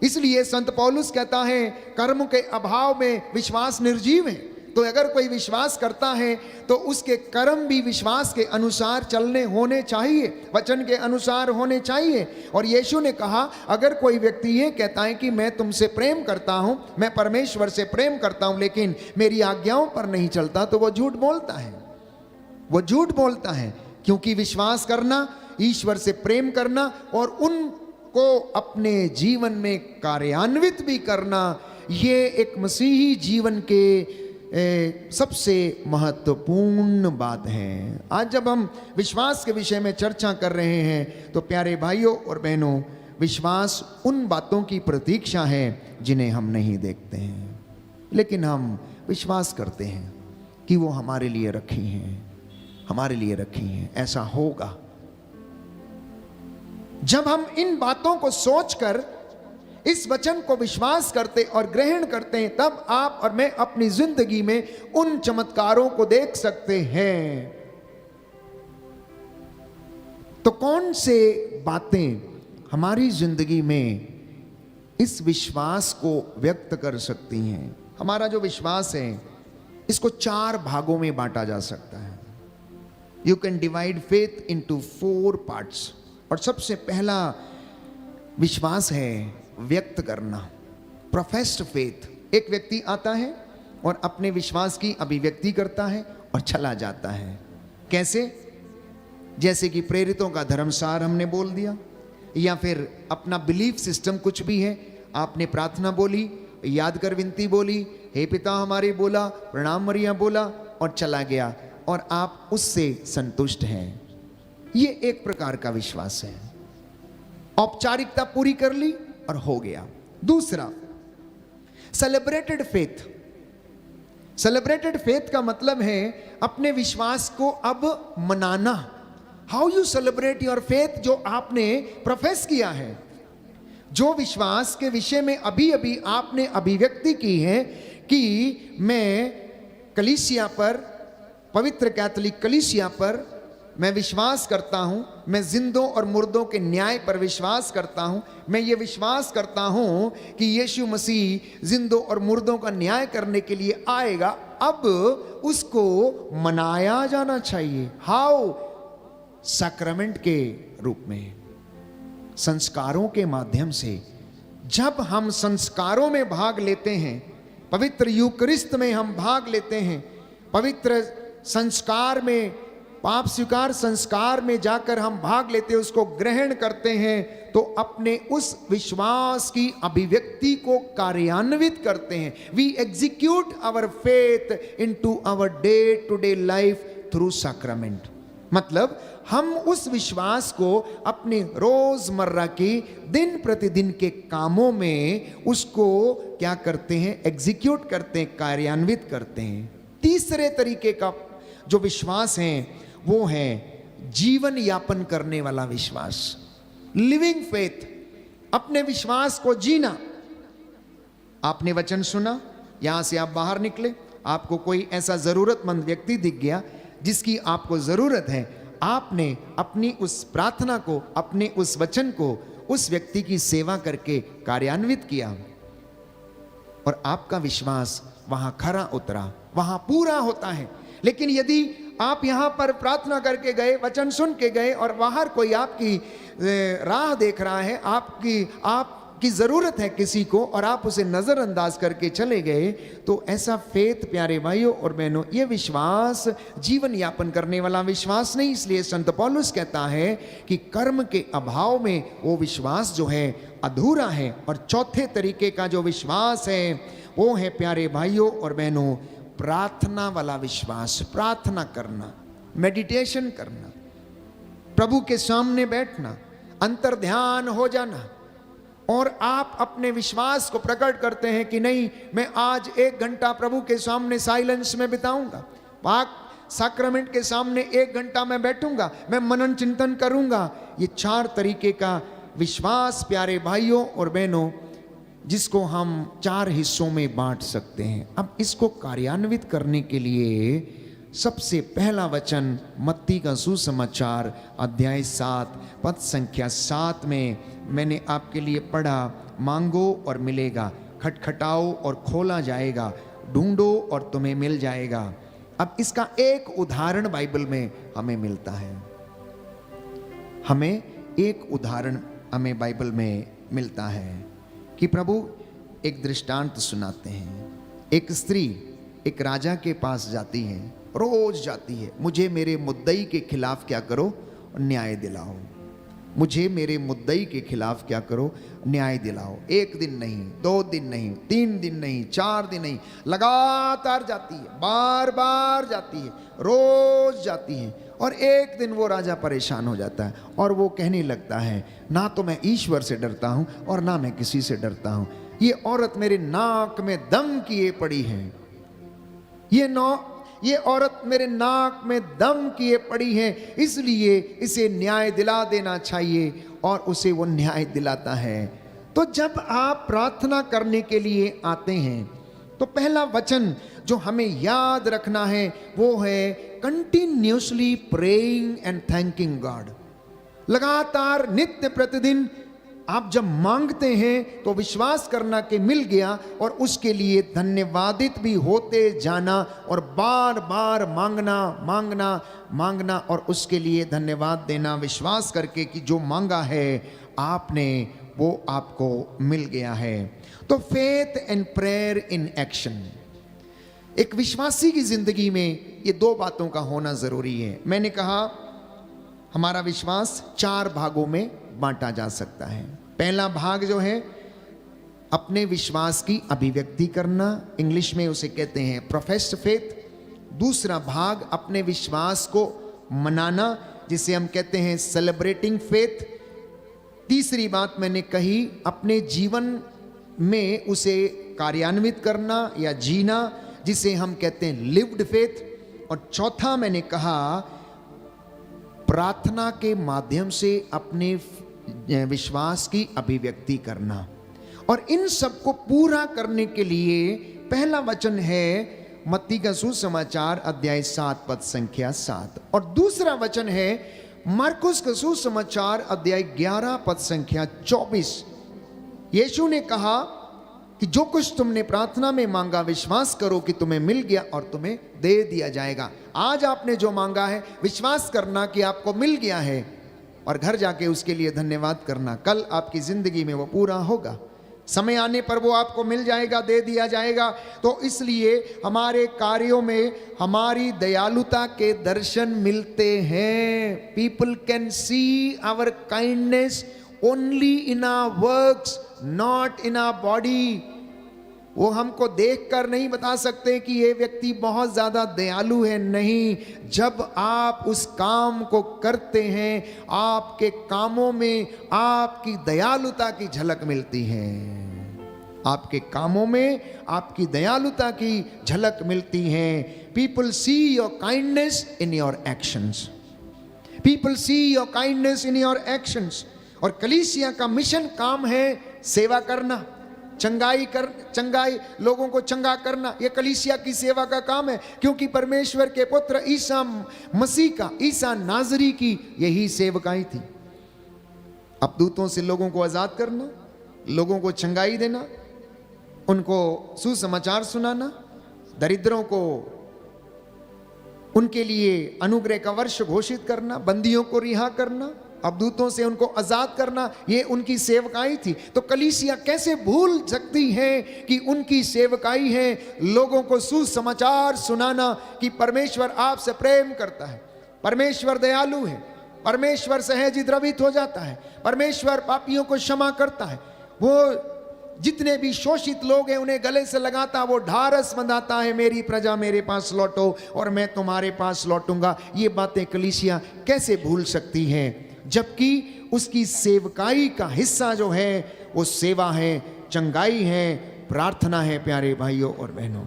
इसलिए संत पौलुस कहता है, कर्म के अभाव में विश्वास निर्जीव है। तो अगर कोई विश्वास करता है तो उसके कर्म भी विश्वास के अनुसार चलने होने चाहिए, वचन के अनुसार होने चाहिए। और यीशु ने कहा, अगर कोई व्यक्ति ये कहता है कि मैं तुमसे प्रेम करता हूं, मैं परमेश्वर से प्रेम करता हूं, लेकिन मेरी आज्ञाओं पर नहीं चलता, तो वो झूठ बोलता है, वो झूठ बोलता है। क्योंकि विश्वास करना, ईश्वर से प्रेम करना और उनको अपने जीवन में कार्यान्वित भी करना, ये एक मसीही जीवन के सबसे महत्वपूर्ण बात है। आज जब हम विश्वास के विषय में चर्चा कर रहे हैं तो प्यारे भाइयों और बहनों, विश्वास उन बातों की प्रतीक्षा है जिन्हें हम नहीं देखते हैं, लेकिन हम विश्वास करते हैं कि वो हमारे लिए रखी हैं, हमारे लिए रखी हैं, ऐसा होगा। जब हम इन बातों को सोचकर इस वचन को विश्वास करते और ग्रहण करते हैं, तब आप और मैं अपनी जिंदगी में उन चमत्कारों को देख सकते हैं। तो कौन से बातें हमारी जिंदगी में इस विश्वास को व्यक्त कर सकती हैं? हमारा जो विश्वास है, इसको 4 भागों में बांटा जा सकता है। You can divide faith into 4 parts. और सबसे पहला विश्वास है व्यक्त करना, प्रोफेस्ड फेथ। एक व्यक्ति आता है और अपने विश्वास की अभिव्यक्ति करता है और चला जाता है। कैसे? जैसे कि प्रेरितों का धर्मसार हमने बोल दिया, या फिर अपना बिलीफ सिस्टम कुछ भी है, आपने प्रार्थना बोली, याद कर विनती बोली, हे पिता हमारे बोला, प्रणाम मरिया बोला और चला गया, और आप उससे संतुष्ट हैं। ये एक प्रकार का विश्वास है, औपचारिकता पूरी कर ली और हो गया। दूसरा, सेलिब्रेटेड फेथ। सेलिब्रेटेड फेथ का मतलब है अपने विश्वास को अब मनाना। How you celebrate your faith, जो आपने प्रोफेस किया है, जो विश्वास के विषय में अभी अभी आपने अभिव्यक्ति की है कि मैं कलीसिया पर, पवित्र कैथोलिक कलीसिया पर मैं विश्वास करता हूं, मैं जिंदों और मुर्दों के न्याय पर विश्वास करता हूं, मैं ये विश्वास करता हूं कि यीशु मसीह जिंदों और मुर्दों का न्याय करने के लिए आएगा। अब उसको मनाया जाना चाहिए। हाउ? सैक्रमेंट के रूप में, संस्कारों के माध्यम से। जब हम संस्कारों में भाग लेते हैं, पवित्र यूकरिस्त में हम भाग लेते हैं, पवित्र संस्कार में, पाप स्वीकार संस्कार में जाकर हम भाग लेते हैं, उसको ग्रहण करते हैं, तो अपने उस विश्वास की अभिव्यक्ति को कार्यान्वित करते हैं। We execute our faith into our day to day life through sacrament. मतलब हम उस विश्वास को अपने रोजमर्रा के दिन प्रतिदिन के कामों में उसको क्या करते हैं? एग्जीक्यूट करते हैं, कार्यान्वित करते हैं। तीसरे तरीके का जो विश्वास है वो है जीवन यापन करने वाला विश्वास, लिविंग फेथ। अपने विश्वास को जीना। आपने वचन सुना, यहां से आप बाहर निकले, आपको कोई ऐसा जरूरतमंद व्यक्ति दिख गया जिसकी आपको जरूरत है, आपने अपनी उस प्रार्थना को, अपने उस वचन को उस व्यक्ति की सेवा करके कार्यान्वित किया और आपका विश्वास वहां खरा उतरा, वहां पूरा होता है। लेकिन यदि आप यहां पर प्रार्थना करके गए, वचन सुन के गए और बाहर कोई आपकी राह देख रहा है, आपकी जरूरत है किसी को और आप उसे नजरअंदाज करके चले गए, तो ऐसा फेथ प्यारे भाइयों और बहनों, यह विश्वास जीवन यापन करने वाला विश्वास नहीं। इसलिए संत पौलुस कहता है कि कर्म के अभाव में वो विश्वास जो है अधूरा है। और चौथे तरीके का जो विश्वास है वो है प्यारे भाइयों और बहनों प्रार्थना वाला विश्वास। प्रार्थना करना, मेडिटेशन करना, प्रभु के सामने बैठना, अंतर ध्यान हो जाना और आप अपने विश्वास को प्रकट करते हैं कि नहीं, मैं आज 1 घंटा प्रभु के सामने साइलेंस में बिताऊंगा, पाक सैक्रमेंट के सामने 1 घंटा मैं बैठूंगा, मैं मनन चिंतन करूंगा। ये 4 तरीके का विश्वास प्यारे भाइयों और बहनों जिसको हम 4 हिस्सों में बांट सकते हैं। अब इसको कार्यान्वित करने के लिए सबसे पहला वचन मत्ती का सुसमाचार अध्याय 7 पद संख्या 7 में मैंने आपके लिए पढ़ा, मांगो और मिलेगा, खटखटाओ और खोला जाएगा, ढूंढो और तुम्हें मिल जाएगा। अब इसका एक उदाहरण बाइबल में हमें मिलता है। हमें एक उदाहरण हमें बाइबल में मिलता है कि प्रभु एक दृष्टांत सुनाते हैं। एक स्त्री एक राजा के पास जाती है, रोज जाती है, मुझे मेरे मुद्दई के खिलाफ क्या करो, न्याय दिलाओ, मुझे मेरे मुद्दई के खिलाफ क्या करो, न्याय दिलाओ। 1 दिन नहीं, 2 दिन नहीं, 3 दिन नहीं, 4 दिन नहीं, लगातार जाती है, बार बार जाती है, रोज जाती है। और एक दिन वो राजा परेशान हो जाता है और वो कहने लगता है, ना तो मैं ईश्वर से डरता हूं और ना मैं किसी से डरता हूं, ये औरत मेरे नाक में दम किए पड़ी है, ये औरत मेरे नाक में दम किए पड़ी है, इसलिए इसे न्याय दिला देना चाहिए। और उसे वो न्याय दिलाता है। तो जब आप प्रार्थना करने के लिए आते हैं तो पहला वचन जो हमें याद रखना है वो है continuously praying and thanking God. लगातार नित्य प्रतिदिन आप जब मांगते हैं तो विश्वास करना कि मिल गया और उसके लिए धन्यवादित भी होते जाना और बार बार मांगना मांगना मांगना और उसके लिए धन्यवाद देना, विश्वास करके कि जो मांगा है आपने वो आपको मिल गया है। तो faith and prayer in action, एक विश्वासी की जिंदगी में ये 2 बातों का होना जरूरी है। मैंने कहा हमारा विश्वास 4 भागों में बांटा जा सकता है। पहला भाग जो है अपने विश्वास की अभिव्यक्ति करना, इंग्लिश में उसे कहते हैं प्रोफेस्ड फेथ। दूसरा भाग अपने विश्वास को मनाना, जिसे हम कहते हैं सेलिब्रेटिंग फेथ। तीसरी बात मैंने कही अपने जीवन में उसे कार्यान्वित करना या जीना, जिसे हम कहते हैं लिव्ड फेथ, और चौथा मैंने कहा प्रार्थना के माध्यम से अपने विश्वास की अभिव्यक्ति करना। और इन सब को पूरा करने के लिए पहला वचन है मत्ती का सुसमाचार अध्याय 7 पद संख्या 7, और दूसरा वचन है मार्कुस का सुसमाचार अध्याय 11 पद संख्या 24। यीशु ने कहा कि जो कुछ तुमने प्रार्थना में मांगा विश्वास करो कि तुम्हें मिल गया और तुम्हें दे दिया जाएगा। आज आपने जो मांगा है विश्वास करना कि आपको मिल गया है, और घर जाके उसके लिए धन्यवाद करना। कल आपकी जिंदगी में वो पूरा होगा, समय आने पर वो आपको मिल जाएगा, दे दिया जाएगा। तो इसलिए हमारे कार्यों में हमारी दयालुता के दर्शन मिलते हैं। People can see our kindness only in our works, not in our body. वो हमको देखकर नहीं बता सकते कि ये व्यक्ति बहुत ज्यादा दयालु है, नहीं। जब आप उस काम को करते हैं आपके कामों में आपकी दयालुता की झलक मिलती है। आपके कामों में आपकी दयालुता की झलक मिलती है। People see your kindness in your actions, people see your kindness in your actions. और कलीसिया का मिशन काम है सेवा करना, चंगाई लोगों को चंगा करना। यह कलीसिया की सेवा का काम है, क्योंकि परमेश्वर के पुत्र ईसा मसीह का, ईसा नाजरी की यही सेवकाई थी। अपदूतों से लोगों को आजाद करना, लोगों को चंगाई देना, उनको सुसमाचार सुनाना, दरिद्रों को उनके लिए अनुग्रह का वर्ष घोषित करना, बंदियों को रिहा करना, अबदूतों से उनको आजाद करना, ये उनकी सेवकाई थी। तो कलीसिया कैसे भूल सकती है कि उनकी सेवकाई है लोगों को सुसमाचार सुनाना कि परमेश्वर आपसे प्रेम करता है, परमेश्वर दयालु है, परमेश्वर सहज द्रवित हो जाता है, परमेश्वर पापियों को क्षमा करता है, वो जितने भी शोषित लोग हैं उन्हें गले से लगाता, वो ढारस बंधाता है, मेरी प्रजा मेरे पास लौटो और मैं तुम्हारे पास लौटूंगा। ये बातें कलीसिया कैसे भूल सकती है, जबकि उसकी सेवकाई का हिस्सा जो है वो सेवा है, चंगाई है, प्रार्थना है। प्यारे भाइयों और बहनों,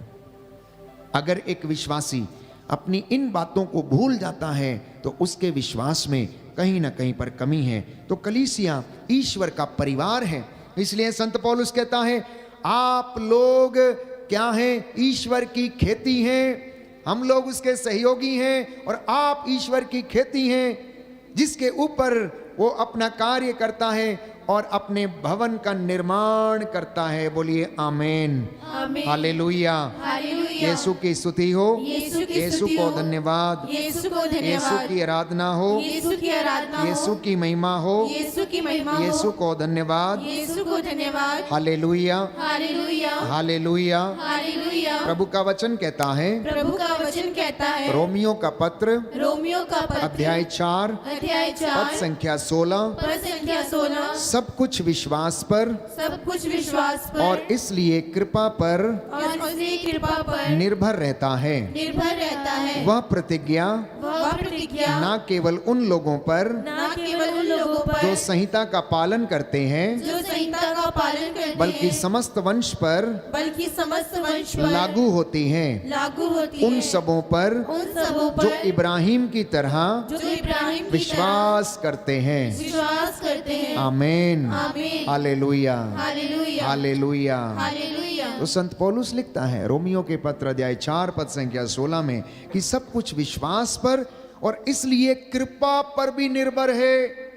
अगर एक विश्वासी अपनी इन बातों को भूल जाता है तो उसके विश्वास में कहीं ना कहीं पर कमी है। तो कलीसिया ईश्वर का परिवार है। इसलिए संत पौलुस कहता है आप लोग क्या हैं, ईश्वर की खेती हैं, हम लोग उसके सहयोगी हैं और आप ईश्वर की खेती हैं जिसके ऊपर वो अपना कार्य करता है और अपने भवन का निर्माण करता है। बोलिए आमीन, हालेलुया, यीशु की स्तुति हो, यीशु को धन्यवाद, यीशु की आराधना हो, यीशु की महिमा हो, यीशु को धन्यवाद, हालेलुया, हालेलुया। प्रभु का वचन कहता है रोमियो का पत्र अध्याय 4 पद संख्या 16, सब कुछ विश्वास पर और इसलिए कृपा पर निर्भर रहता है। वह प्रतिज्ञा न केवल उन लोगों पर जो संहिता का पालन करते हैं बल्कि समस्त वंश पर लागू होती है, उन सबों पर जो इब्राहिम की तरह विश्वास करते हैं। आमीन, हालेलुया, हालेलुया। तो संत पौलुस लिखता है रोमियो के पत्र अध्याय 4 पद संख्या 16 में कि सब कुछ विश्वास पर और इसलिए कृपा पर भी निर्भर है।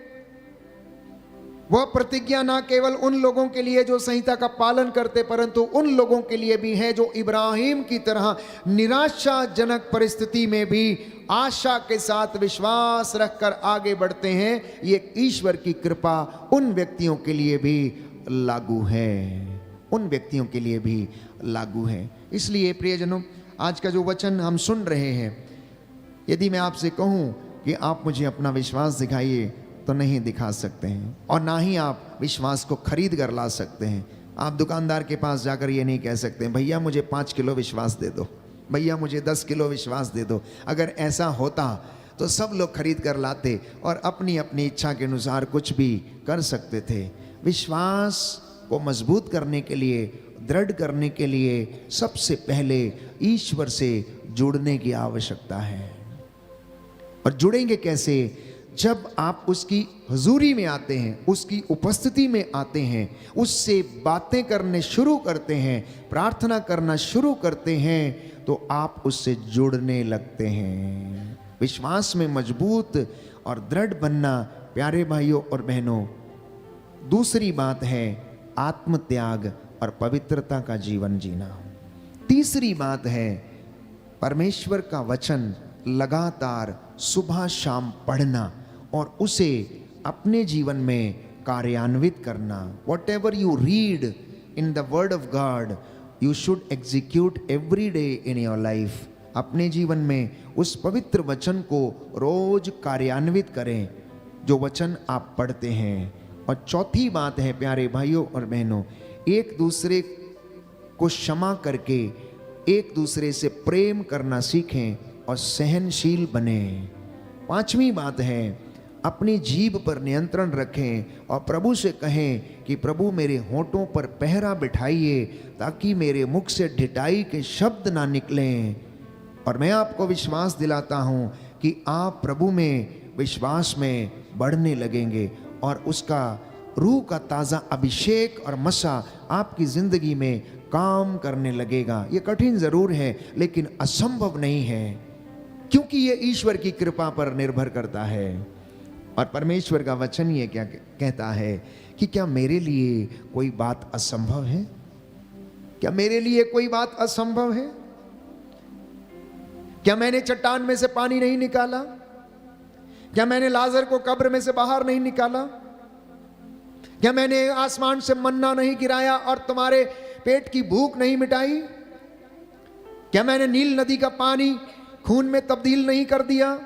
वह प्रतिज्ञा ना केवल उन लोगों के लिए जो संहिता का पालन करते परंतु उन लोगों के लिए भी है जो इब्राहिम की तरह निराशाजनक परिस्थिति में भी आशा के साथ विश्वास रखकर आगे बढ़ते हैं। ये ईश्वर की कृपा उन व्यक्तियों के लिए भी लागू है, उन व्यक्तियों के लिए भी लागू है। इसलिए प्रियजनों, आज का जो वचन हम सुन रहे हैं, यदि मैं आपसे कहूं कि आप मुझे अपना विश्वास दिखाइए तो नहीं दिखा सकते हैं, और ना ही आप विश्वास को खरीद कर ला सकते हैं। आप दुकानदार के पास जाकर ये नहीं कह सकते भैया मुझे 5 किलो विश्वास दे दो, भैया मुझे 10 किलो विश्वास दे दो। अगर ऐसा होता तो सब लोग खरीद कर लाते और अपनी अपनी इच्छा के अनुसार कुछ भी कर सकते थे। विश्वास को मजबूत करने के लिए दृढ़ करने के लिए सबसे पहले ईश्वर से जुड़ने की आवश्यकता है। और जुड़ेंगे कैसे? जब आप उसकी हुजूरी में आते हैं, उसकी उपस्थिति में आते हैं, उससे बातें करने शुरू करते हैं, प्रार्थना करना शुरू करते हैं, तो आप उससे जुड़ने लगते हैं। विश्वास में मजबूत और दृढ़ बनना प्यारे भाइयों और बहनों। दूसरी बात है आत्मत्याग और पवित्रता का जीवन जीना। तीसरी बात है परमेश्वर का वचन लगातार सुबह शाम पढ़ना और उसे अपने जीवन में कार्यान्वित करना। What ever you read in the word of God you should execute every day in your life. अपने जीवन में उस पवित्र वचन को रोज कार्यान्वित करें जो वचन आप पढ़ते हैं। और चौथी बात है प्यारे भाइयों और बहनों, एक दूसरे को क्षमा करके एक दूसरे से प्रेम करना सीखें और सहनशील बने। पांचवी बात है अपनी जीभ पर नियंत्रण रखें और प्रभु से कहें कि प्रभु मेरे होठों पर पहरा बिठाइए ताकि मेरे मुख से ढिठाई के शब्द ना निकलें। और मैं आपको विश्वास दिलाता हूं कि आप प्रभु में विश्वास में बढ़ने लगेंगे और उसका रूह का ताज़ा अभिषेक और मसा आपकी ज़िंदगी में काम करने लगेगा। ये कठिन ज़रूर है लेकिन असंभव नहीं है, क्योंकि ये ईश्वर की कृपा पर निर्भर करता है। और परमेश्वर का वचन ये क्या कहता है कि क्या मेरे लिए कोई बात असंभव है? क्या मेरे लिए कोई बात असंभव है? क्या मैंने चट्टान में से पानी नहीं निकाला? क्या मैंने लाजर को कब्र में से बाहर नहीं निकाला? क्या मैंने आसमान से मन्ना नहीं गिराया और तुम्हारे पेट की भूख नहीं मिटाई? क्या मैंने नील नदी का पानी खून में तब्दील नहीं कर दिया?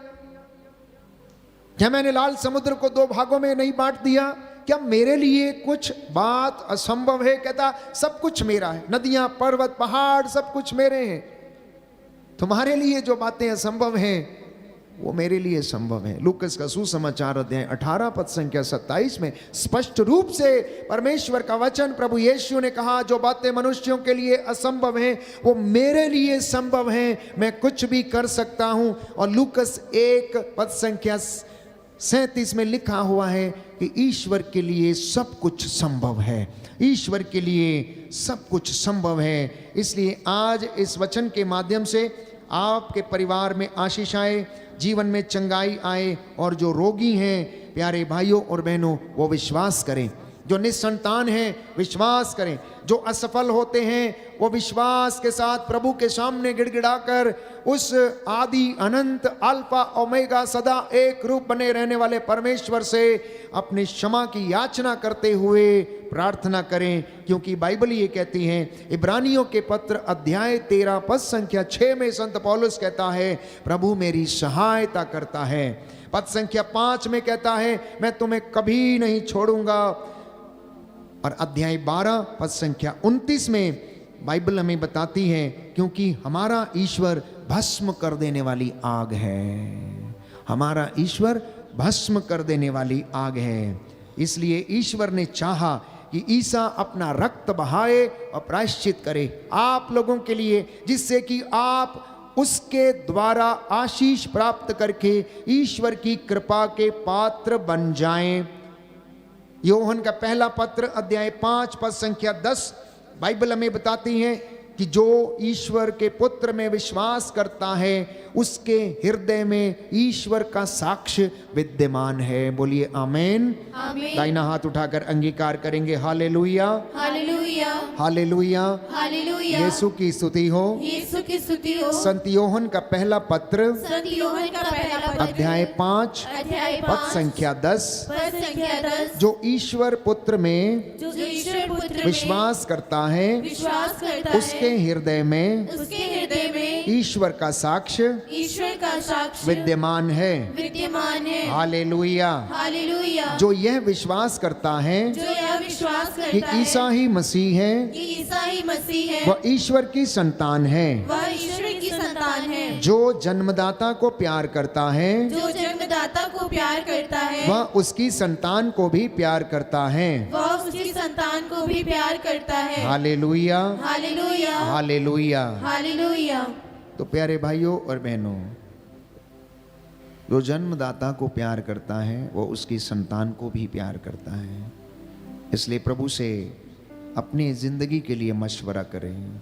क्या मैंने लाल समुद्र को 2 भागों में नहीं बांट दिया? क्या मेरे लिए कुछ बात असंभव है? कहता सब कुछ मेरा है, नदियां, पर्वत, पहाड़ सब कुछ मेरे हैं। तुम्हारे लिए जो बातें असंभव हैं वो मेरे लिए संभव है। लूकस का सुसमाचार अध्याय 18 पद संख्या 27 में स्पष्ट रूप से परमेश्वर का वचन प्रभु यीशु ने कहा, जो बातें मनुष्यों के लिए असंभव हैं वो मेरे लिए संभव हैं, मैं कुछ भी कर सकता हूं। और लूकस 1 पद संख्या 37 में लिखा हुआ है कि ईश्वर के लिए सब कुछ संभव है। ईश्वर के लिए सब कुछ संभव है। इसलिए आज इस वचन के माध्यम से आपके परिवार में आशीष आए, जीवन में चंगाई आए, और जो रोगी हैं प्यारे भाइयों और बहनों वो विश्वास करें, जो निसंतान हैं विश्वास करें, जो असफल होते हैं वो विश्वास के साथ प्रभु के सामने गिड़गिड़ाकर उस आदि अनंत अल्फा ओमेगा सदा एक रूप बने रहने वाले परमेश्वर से अपनी क्षमा की याचना करते हुए प्रार्थना करें। क्योंकि बाइबल ये कहती है, इब्रानियों के पत्र अध्याय 13 पद संख्या 6 में संत पौलुस कहता है, प्रभु मेरी सहायता करता है। पद संख्या 5 में कहता है, मैं तुम्हें कभी नहीं छोड़ूंगा। और अध्याय 12 पद संख्या 29 में बाइबल हमें बताती है, क्योंकि हमारा ईश्वर भस्म कर देने वाली आग है। हमारा ईश्वर भस्म कर देने वाली आग है। इसलिए ईश्वर ने चाहा कि ईसा अपना रक्त बहाए और प्रायश्चित करे आप लोगों के लिए, जिससे कि आप उसके द्वारा आशीष प्राप्त करके ईश्वर की कृपा के पात्र बन जाएं। यूहन्ना का पहला पत्र अध्याय 5 पद संख्या 10 बाइबल हमें बताती है कि जो ईश्वर के पुत्र में विश्वास करता है उसके हृदय में ईश्वर का साक्ष्य विद्यमान है। बोलिए आमेन। दाहिना हाथ उठाकर अंगीकार करेंगे, हालेलुया हालेलुया हालेलुया हालेलुया। यीशु की स्तुति हो, यीशु की स्तुति हो। संत यूहन्ना का पहला पत्र संत यूहन्ना का पहला पत्र अध्याय 5 अध्याय पद संख्या 10, पद संख्या 10, जो ईश्वर पुत्र में जो ईश्वर पुत्र में विश्वास करता है विश्वास करता उसके है, हृदय में उसके हृदय में ईश्वर का साक्ष्य ईश्वर का साक्ष्य विद्यमान है। विद्यमान है। हालेलुया। हालेलुया। जो यह विश्वास करता है जो यह विश्वास कि करता है ईसा ही मसीह है, कि ईसा ही मसीह है, वह ईश्वर की संतान है, वह ईश्वर की संतान महान है। जो जन्मदाता को प्यार करता है जो जन्मदाता को प्यार करता है वह उसकी संतान को भी प्यार करता है। वह उसकी संतान को भी प्यार करता है। Hallelujah, hallelujah, hallelujah. हालेलुया। तो प्यारे भाइयों और बहनों, जो जन्मदाता को प्यार करता है वो उसकी संतान को भी प्यार करता है। इसलिए प्रभु से अपनी जिंदगी के लिए मशवरा करें,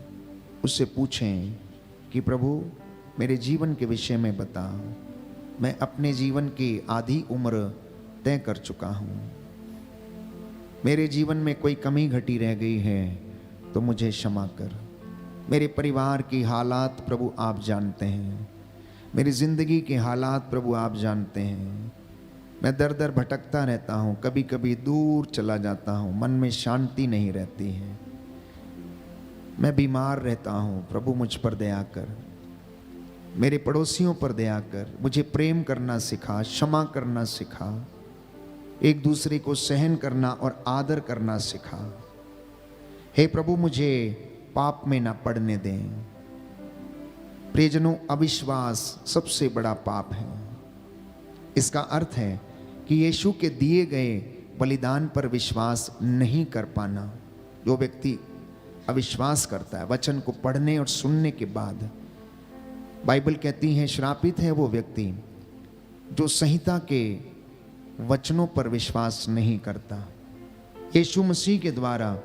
उससे पूछें कि प्रभु मेरे जीवन के विषय में बता। मैं अपने जीवन की आधी उम्र तय कर चुका हूँ, मेरे जीवन में कोई कमी घटी रह गई है तो मुझे क्षमा कर। मेरे परिवार की हालात प्रभु आप जानते हैं, मेरी ज़िंदगी के हालात प्रभु आप जानते हैं। मैं दर दर भटकता रहता हूँ, कभी कभी दूर चला जाता हूँ, मन में शांति नहीं रहती है। मैं बीमार रहता हूँ, प्रभु मुझ पर दया कर। मेरे पड़ोसियों पर दया कर। मुझे प्रेम करना सिखा, क्षमा करना सिखा, एक दूसरे को सहन करना और आदर करना सिखा। हे प्रभु मुझे पाप में ना पड़ने दें। प्रियजनों, अविश्वास सबसे बड़ा पाप है। इसका अर्थ है कि यीशु के दिए गए बलिदान पर विश्वास नहीं कर पाना। जो व्यक्ति अविश्वास करता है वचन को पढ़ने और सुनने के बाद, बाइबल कहती है श्रापित है वो व्यक्ति जो संहिता के वचनों पर विश्वास नहीं करता। यीशु मसीह के द्वारा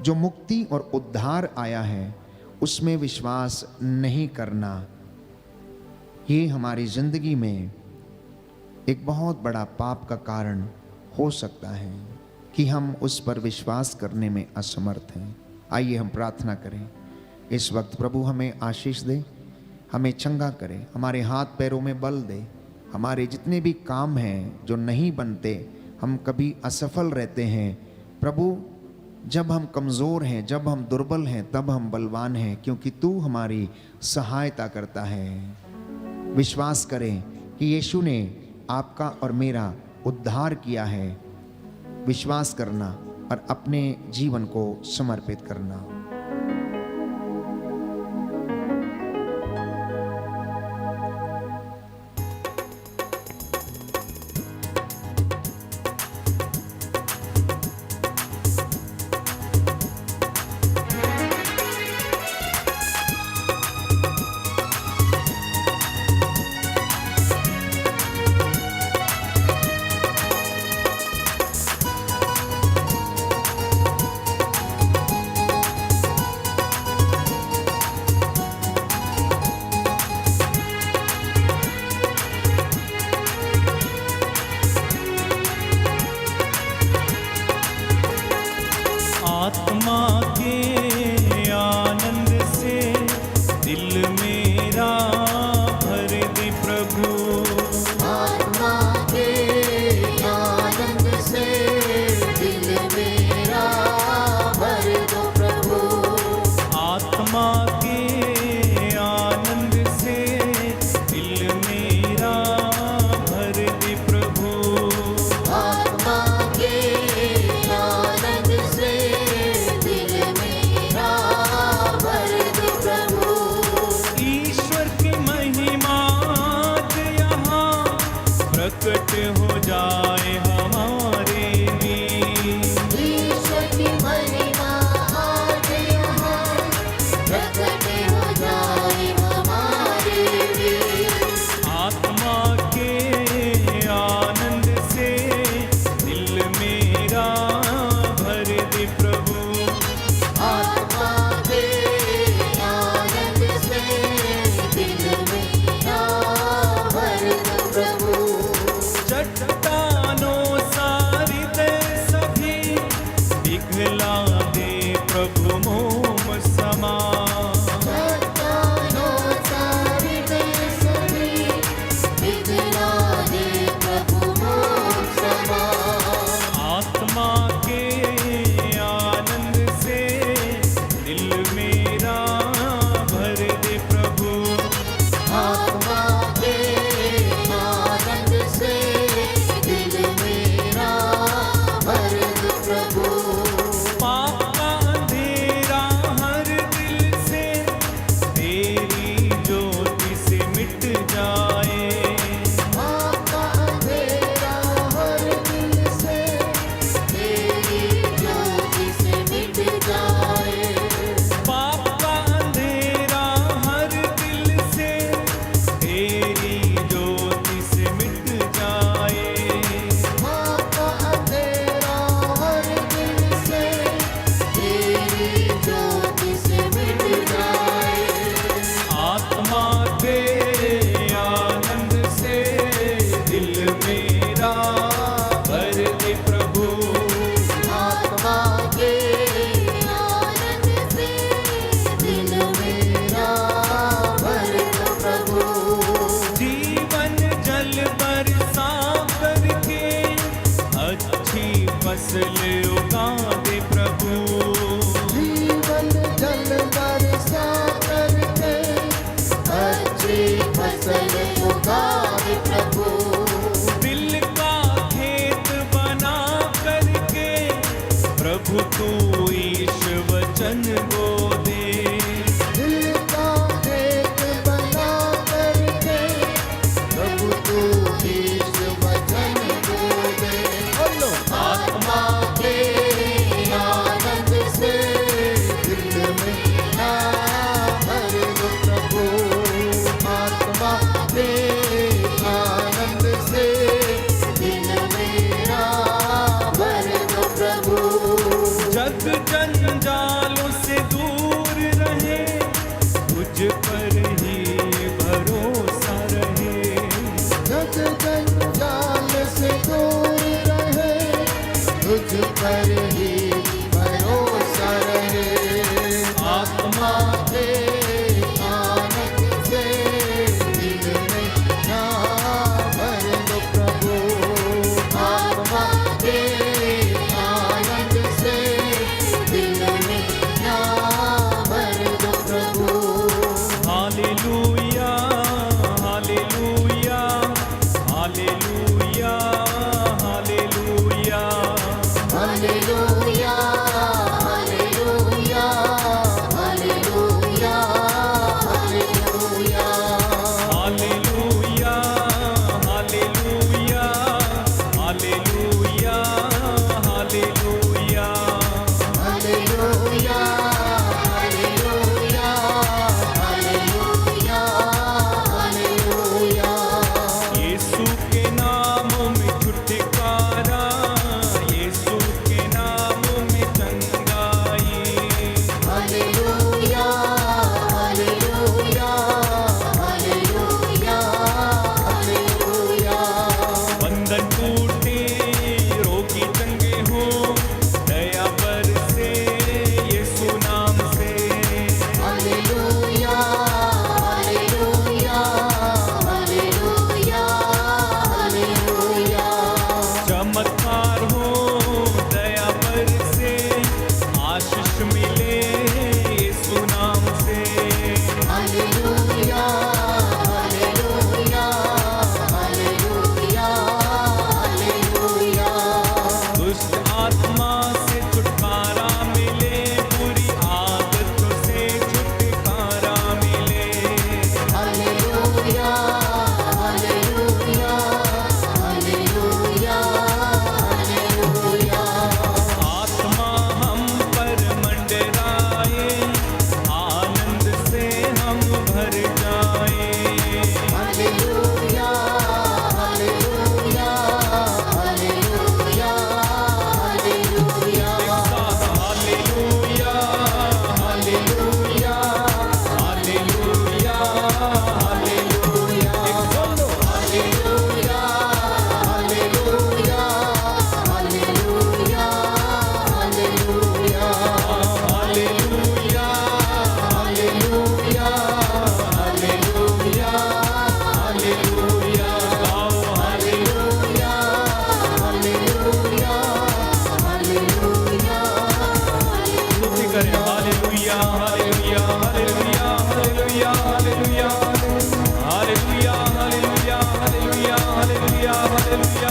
जो मुक्ति और उद्धार आया है उसमें विश्वास नहीं करना, ये हमारी जिंदगी में एक बहुत बड़ा पाप का कारण हो सकता है कि हम उस पर विश्वास करने में असमर्थ हैं। आइए हम प्रार्थना करें। इस वक्त प्रभु हमें आशीष दे, हमें चंगा करे, हमारे हाथ पैरों में बल दे। हमारे जितने भी काम हैं जो नहीं बनते, हम कभी असफल रहते हैं, प्रभु जब हम कमज़ोर हैं, जब हम दुर्बल हैं, तब हम बलवान हैं, क्योंकि तू हमारी सहायता करता है। विश्वास करें कि यीशु ने आपका और मेरा उद्धार किया है। विश्वास करना और अपने जीवन को समर्पित करना। आत्मा के आनंद से दिल मेरा भर दे प्रभु। आत्मा के आनंद से दिल मेरा भर दो प्रभु। आत्मा के आनंद से दिल मेरा भर दे प्रभु। आत्मा के आनंद से दिल मेरा भर दो प्रभु। ईश्वर की महिमा यहाँ प्रकट हो जाए हमारे लिए। ईश्वर की महिमा आज यहाँ प्रकट हो जाए हमारे लिए। आत्मा के आनंद से दिल मेरा भर दे प्रभु। आत्मा के आनंद से दिल मेरा भर दो प्रभु। चट्टानों सारी दे सभी पिघला दे प्रभु मोम समा। चट्टानों सारी दे सभी पिघला दे प्रभु मोम समा। आत्मा के आनंद से दिल मेरा भर दे प्रभु। आत्मा के आनंद से दिल मेरा भर दो प्रभु। पाप का अंधेरा हर दिल वचन वो दे। दिल का एक बना करके प्रभु तू इस वचन को दे। बोलो आत्मा के आनंद से दिल में ना भर दो प्रभु, आत्मा के आनंद से दिल मेरा भर दो प्रभु। जग जंजालों से दूर रहे, तुझ पर ही भरोसा रहे। जग जंजाल से दूर रहे, तुझ पर ही भरोसा रहे। आत्मा के आनंद से दिल में ना भर दो प्रभु, आत्मा के आनंद से दिल में ना भर दो प्रभु। Hallelujah hallelujah hallelujah hallelujah. Hallelujah hallelujah hallelujah hallelujah. Hallelujah hallelujah hallelujah hallelujah. Hallelujah hallelujah hallelujah hallelujah. यीशु के नामों में छुटकारा, यीशु के नामों में चंगाई। Hallelujah hallelujah hallelujah hallelujah. बंधन टूटे, रोगी चंगे हो, दया बरसे यीशु नाम से। Hallelujah hallelujah hallelujah hallelujah. चमत्कार हो, दया बरसे, आशीष मिले यीशु नाम से। Hallelujah hallelujah hallelujah hallelujah. दुष्ट आत्मा से छुटकारा मिले, बुरी आदतों से छुटकारा मिले। Hallelujah hallelujah hallelujah hallelujah. आत्मा हम पर मंडराए, आनंद से हम भर जाए। Hallelujah hallelujah hallelujah hallelujah. Hallelujah hallelujah hallelujah hallelujah. Hallelujah hallelujah hallelujah hallelujah. Hallelujah hallelujah hallelujah hallelujah. गाओ हालेलुया हालेलुया हालेलुया स्तुति करें। Hallelujah hallelujah hallelujah hallelujah hallelujah hallelujah hallelujah hallelujah hallelujah hallelujah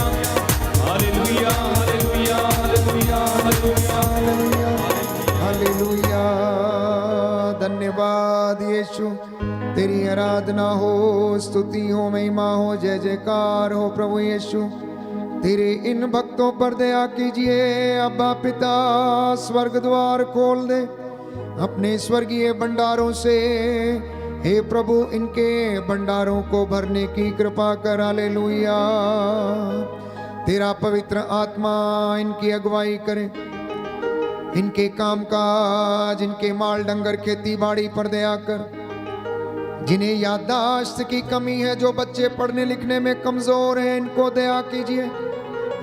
hallelujah hallelujah hallelujah hallelujah. Hallelujah. धन्यवाद यीशु, तेरी आराधना हो, स्तुति हो, महिमा हो, जय जयकार हो प्रभु यीशु। तेरे इन भक्तों पर दया कीजिए अब्बा पिता, स्वर्ग द्वार खोल दे अपने स्वर्गीय भंडारों से। हे प्रभु, इनके भंडारों को भरने की कृपा कर। हालेलुया। तेरा पवित्र आत्मा इनकी अगुवाई करे, इनके काम काज, इनके माल डंगर खेती बाड़ी पर दया कर। जिन्हें याददाश्त की कमी है, जो बच्चे पढ़ने लिखने में कमजोर हैं, इनको दया कीजिए।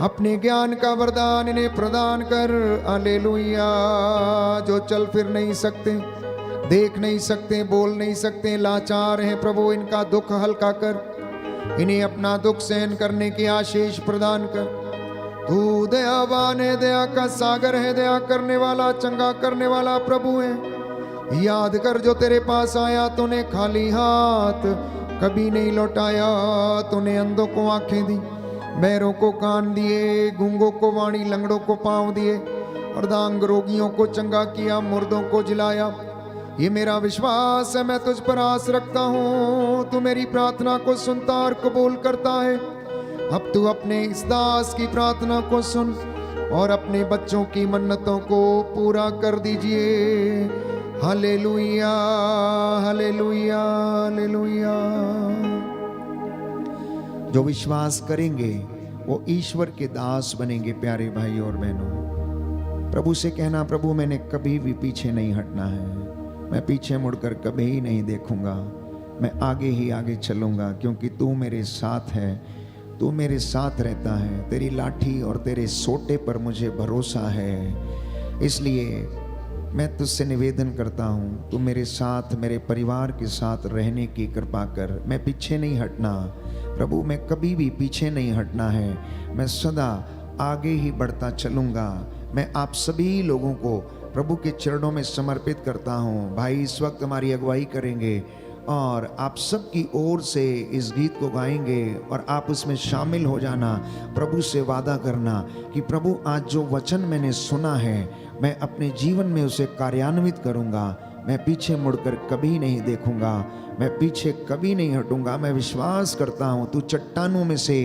अपने ज्ञान का वरदान इन्हें प्रदान कर। हालेलुया। जो चल फिर नहीं सकते, देख नहीं सकते, बोल नहीं सकते, लाचार हैं प्रभु, इनका दुख हल्का कर। इन्हें अपना दुख सहन करने की आशीष प्रदान कर। तू दयावान है, दया का सागर है, दया करने वाला, चंगा करने वाला प्रभु है। याद कर, जो तेरे पास आया तूने खाली हाथ कभी नहीं लौटाया। तूने अंधों को आंखें दी, बहरों को कान दिए, गूंगों को वाणी, लंगड़ों को पांव दिए, अर्धांग रोगियों को चंगा किया, मुर्दों को जिलाया। ये मेरा विश्वास है, मैं तुझ पर आस रखता हूँ। तू मेरी प्रार्थना को सुनता और कबूल करता है। अब तू अपने इस दास की प्रार्थना को सुन और अपने बच्चों की मन्नतों को पूरा कर दीजिए। Hallelujah, hallelujah, hallelujah. जो विश्वास करेंगे वो ईश्वर के दास बनेंगे। प्यारे भाई और बहनों, प्रभु से कहना, प्रभु मैंने कभी भी पीछे नहीं हटना है, मैं पीछे मुड़कर कभी ही नहीं देखूंगा, मैं आगे ही आगे चलूंगा, क्योंकि तू मेरे साथ है, तू मेरे साथ रहता है। तेरी लाठी और तेरे सोटे पर मुझे भरोसा है। इसलिए मैं तुझसे निवेदन करता हूँ, तू मेरे साथ, मेरे परिवार के साथ रहने की कृपा कर। मैं पीछे नहीं हटना प्रभु, मैं कभी भी पीछे नहीं हटना है, मैं सदा आगे ही बढ़ता चलूँगा। मैं आप सभी लोगों को प्रभु के चरणों में समर्पित करता हूँ। भाई इस वक्त हमारी अगुवाई करेंगे और आप सबकी ओर से इस गीत को गाएंगे और आप उसमें शामिल हो जाना। प्रभु से वादा करना कि प्रभु आज जो वचन मैंने सुना है मैं अपने जीवन में उसे कार्यान्वित करूँगा, मैं पीछे मुड़कर कभी नहीं देखूंगा, मैं पीछे कभी नहीं हटूंगा। मैं विश्वास करता हूँ तू चट्टानों में से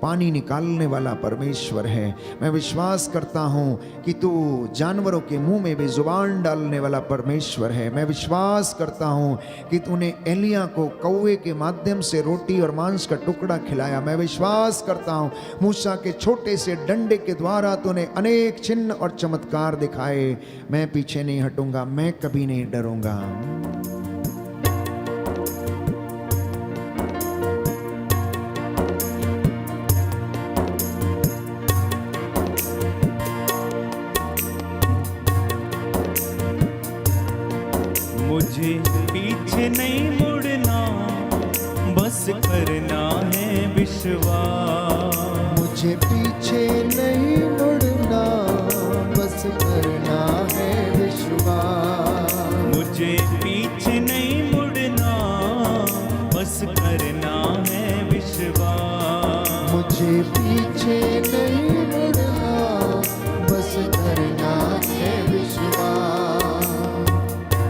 पानी निकालने वाला परमेश्वर है। मैं विश्वास करता हूँ कि तू जानवरों के मुंह में भी जुबान डालने वाला परमेश्वर है। मैं विश्वास करता हूँ कि तूने एलिया को कौवे के माध्यम से रोटी और मांस का टुकड़ा खिलाया। मैं विश्वास करता हूँ मूसा के छोटे से डंडे के द्वारा तूने अनेक चिन्ह और चमत्कार दिखाए। मैं पीछे नहीं हटूंगा, मैं कभी नहीं डरूंगा। मुझे पीछे नहीं मुड़ना, बस करना है विश्वास। मुझे पीछे नहीं मुड़ना, बस करना है विश्वास। मुझे पीछे नहीं मुड़ना, बस करना है विश्वास। मुझे पीछे नहीं मुड़ना, बस करना है विश्वास।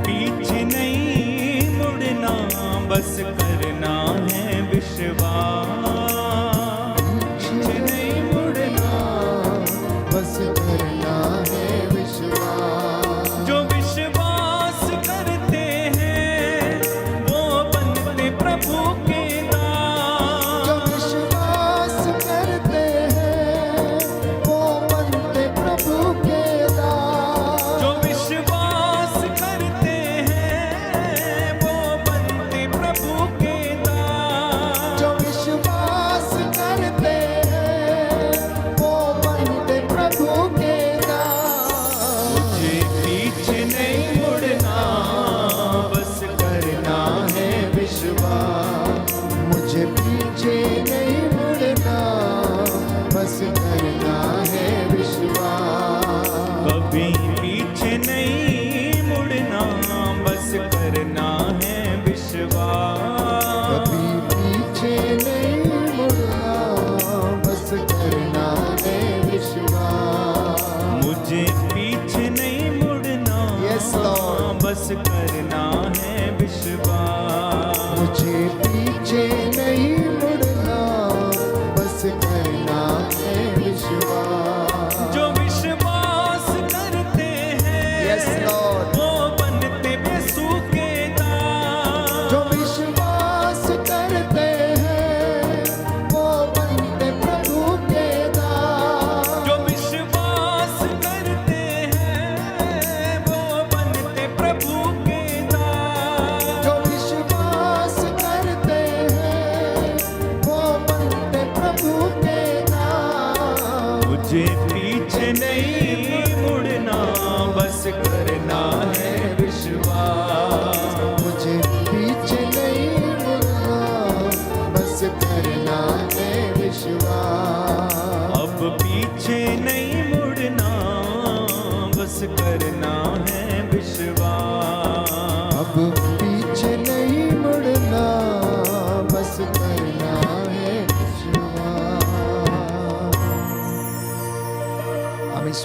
पीछे नहीं मुड़ना, बस करना है विश्वास। पीछे नहीं मुड़ना, बस करना है विश्वास। जो विश्वास करते हैं वो बनते प्रभु के दास। जो विश्वास करते हैं वो बनते प्रभु के दास। जो विश्वास करते हैं वो बनते प्रभु के दास। जो विश्वास करते हैं वो बनते प्रभु के दास। मुझे पीछे नहीं मुड़ना, बस करना है विश्वास। मुझे पीछे नहीं मुड़ना, बस करना है विश्वास। कभी पीछे नहीं मुड़ना, बस करना है विश्वास। कभी पीछे नहीं मुड़ना, बस करना है विश्वास। मुझे पीछे नहीं मुड़ना, Yes, Lord. बस करना है विश्वास। मुझे पीछे नहीं मुड़ना, बस करना है विश्वास। जो विश्वास करते हैं Yes, Lord. वो बनते यीशु के दास। जो विश्वास करते हैं वो बनते प्रभु के दास। जो विश्वास करते हैं वो बनते प्रभु के दास।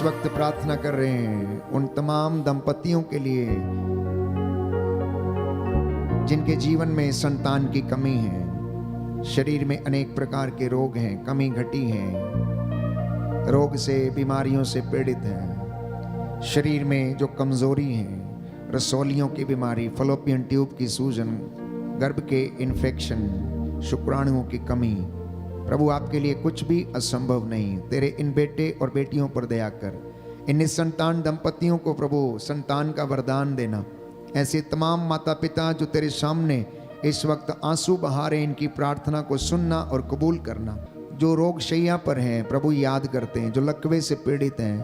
इस वक्त प्रार्थना कर रहे हैं उन तमाम दंपतियों के लिए जिनके जीवन में संतान की कमी है, शरीर में अनेक प्रकार के रोग हैं, कमी घटी है, रोग से बीमारियों से पीड़ित हैं, शरीर में जो कमजोरी है, रसौलियों की बीमारी, फलोपियन ट्यूब की सूजन, गर्भ के इन्फेक्शन, शुक्राणुओं की कमी, प्रभु आपके लिए कुछ भी असंभव नहीं। तेरे इन बेटे और बेटियों पर दया कर, इन निसंतान दंपतियों को प्रभु संतान का वरदान देना। ऐसे तमाम माता पिता जो तेरे सामने इस वक्त आंसू बहा रहे, इनकी प्रार्थना को सुनना और कबूल करना। जो रोग शैया पर हैं प्रभु याद करते हैं, जो लकवे से पीड़ित हैं,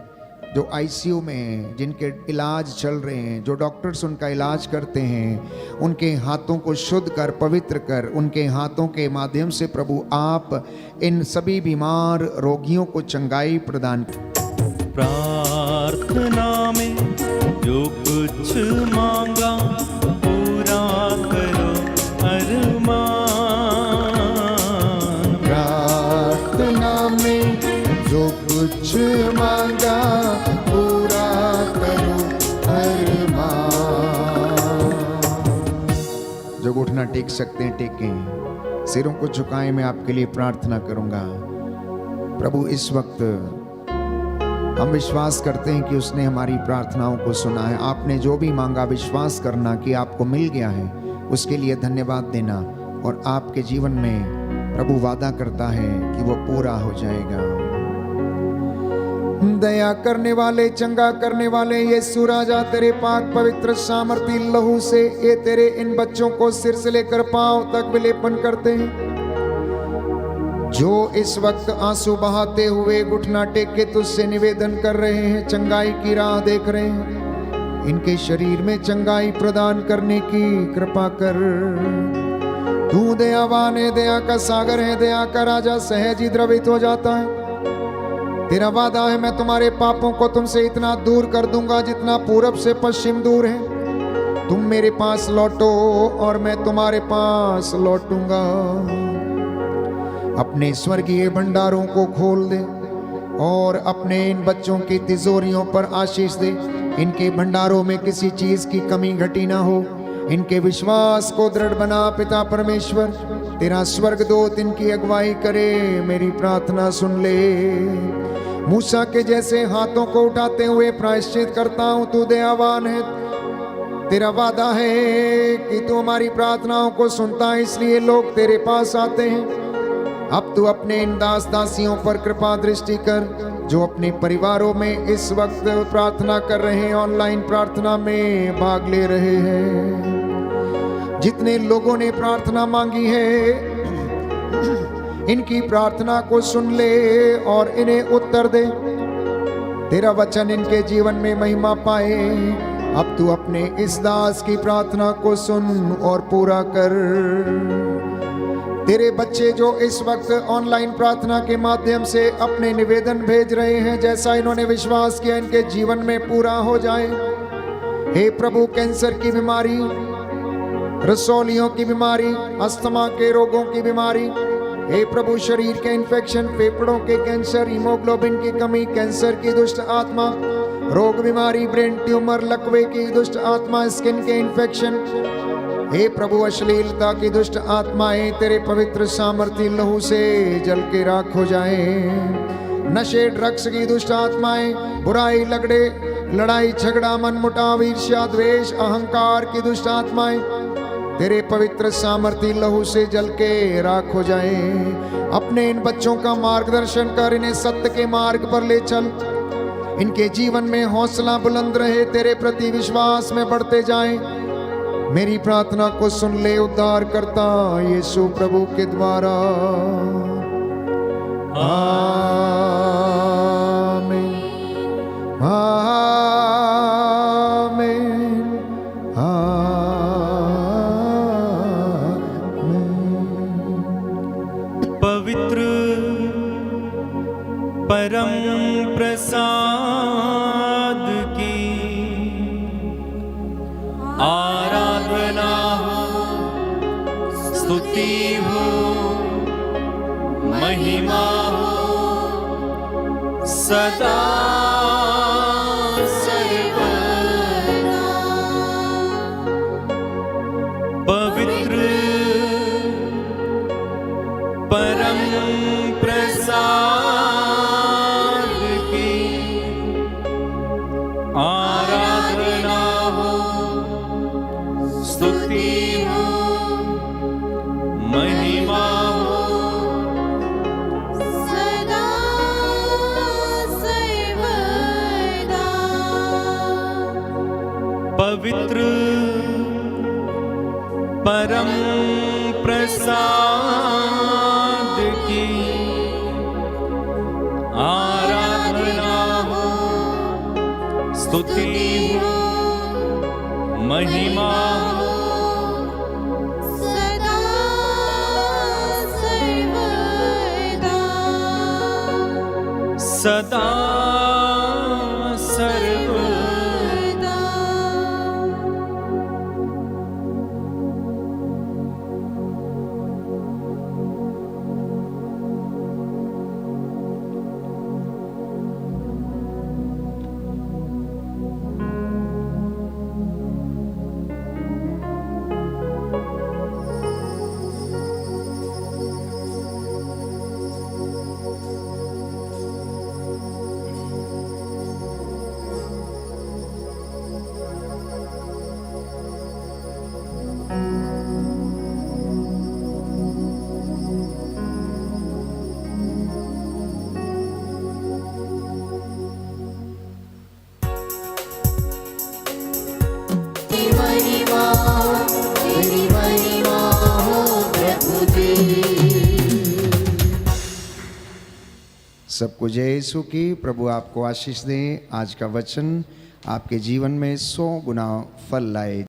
जो आईसीयू में हैं, जिनके इलाज चल रहे हैं, जो डॉक्टर्स उनका इलाज करते हैं, उनके हाथों को शुद्ध कर, पवित्र कर। उनके हाथों के माध्यम से प्रभु आप इन सभी बीमार रोगियों को चंगाई प्रदान कर। प्रार्थना में जो कुछ मांगा पूरा करो अरमान। प्रार्थना में जो कुछ मांगा पूरा करो अरमान। जो घुटना टेक सकते हैं टेकें, सिरों को झुकाएं। मैं आपके लिए प्रार्थना करूंगा। प्रभु इस वक्त हम विश्वास करते हैं कि उसने हमारी प्रार्थनाओं को सुना है। आपने जो भी मांगा विश्वास करना कि आपको मिल गया है, उसके लिए धन्यवाद देना। और आपके जीवन में प्रभु वादा करता है कि वो पूरा हो जाएगा। दया करने वाले, चंगा करने वाले यीशु राजा, तेरे पाक पवित्र सामर्थी लहू से ये तेरे इन बच्चों को सिर से लेकर पांव तक विलेपन करते हैं। जो इस वक्त आंसू बहाते हुए घुटना टेक के तुझसे निवेदन कर रहे हैं, चंगाई की राह देख रहे हैं, इनके शरीर में चंगाई प्रदान करने की कृपा कर। तू दयावान है, दया का सागर है, दया का राजा सहज ही द्रवित हो जाता है। तेरा वादा है, मैं तुम्हारे पापों को तुमसे इतना दूर कर दूंगा जितना पूरब से पश्चिम दूर है। तुम मेरे पास लौटो और मैं तुम्हारे पास लौटूंगा। अपने स्वर्गीय भंडारों को खोल दे और अपने इन बच्चों की तिजोरियों पर आशीष दे। इनके भंडारों में किसी चीज की कमी घटी ना हो। इनके विश्वास को दृढ़ बना पिता परमेश्वर। तेरा स्वर्गदूत इनकी अगुवाई करे। मेरी प्रार्थना सुन ले। मूसा के जैसे हाथों को उठाते हुए प्रायश्चित करता हूं। तू दयावान है, तेरा वादा है कि तू हमारी प्रार्थनाओं को सुनता है, इसलिए लोग तेरे पास आते हैं। अब तू अपने इन दास दासियों पर कृपा दृष्टि कर, जो अपने परिवारों में इस वक्त प्रार्थना कर रहे हैं, ऑनलाइन प्रार्थना में भाग ले रहे हैं। जितने लोगों ने प्रार्थना मांगी है, इनकी प्रार्थना को सुन ले और इन्हें उत्तर दे। तेरा वचन इनके जीवन में महिमा पाए। अब तू अपने इस दास की प्रार्थना को सुन और पूरा कर। तेरे बच्चे जो इस वक्त ऑनलाइन प्रार्थना के माध्यम से अपने निवेदन भेज रहे हैं, जैसा इन्होंने विश्वास किया इनके जीवन में पूरा हो जाए। हे प्रभु, कैंसर की बीमारी, रसौलियों की बीमारी, अस्थमा के रोगों की बीमारी, हे प्रभु शरीर के इन्फेक्शन, फेफड़ों के कैंसर, हीमोग्लोबिन की कमी, कैंसर की दुष्ट आत्मा, रोग बीमारी, ब्रेन ट्यूमर, लकवे की दुष्ट आत्मा, स्किन के इन्फेक्शन, हे प्रभु अश्लीलता की दुष्ट आत्माएं तेरे पवित्र सामर्थी लहू से जल के राख हो जाए। नशे, ड्रग्स की दुष्ट आत्माएं, बुराई, लगड़े, लड़ाई झगड़ा, मनमुटाव, ईर्ष्या, द्वेष, अहंकार की दुष्ट आत्माएं तेरे पवित्र सामर्थी लहू से जल के राख हो जाए। अपने इन बच्चों का मार्गदर्शन कर, इन्हें सत्य के मार्ग पर ले चल। इनके जीवन में हौसला बुलंद रहे, तेरे प्रति विश्वास में बढ़ते जाएं। मेरी प्रार्थना को सुन ले उद्धार करता यीशु प्रभु के द्वारा। आमीन, आमीन, आमीन। पवित्र परम प्रसाद की आराधना हो, स्तुति हो, महिमा हो सदा पवित्र परम प्रसाद की आराधना हो, स्तुति हो, महिमा हो सदा सर्वदा। सदा सर्वदा। तेरी महिमा हो प्रभु जी। सबको जय यीशु की। प्रभु आपको आशीष दे। आज का वचन आपके जीवन में 100 गुना फल लाए।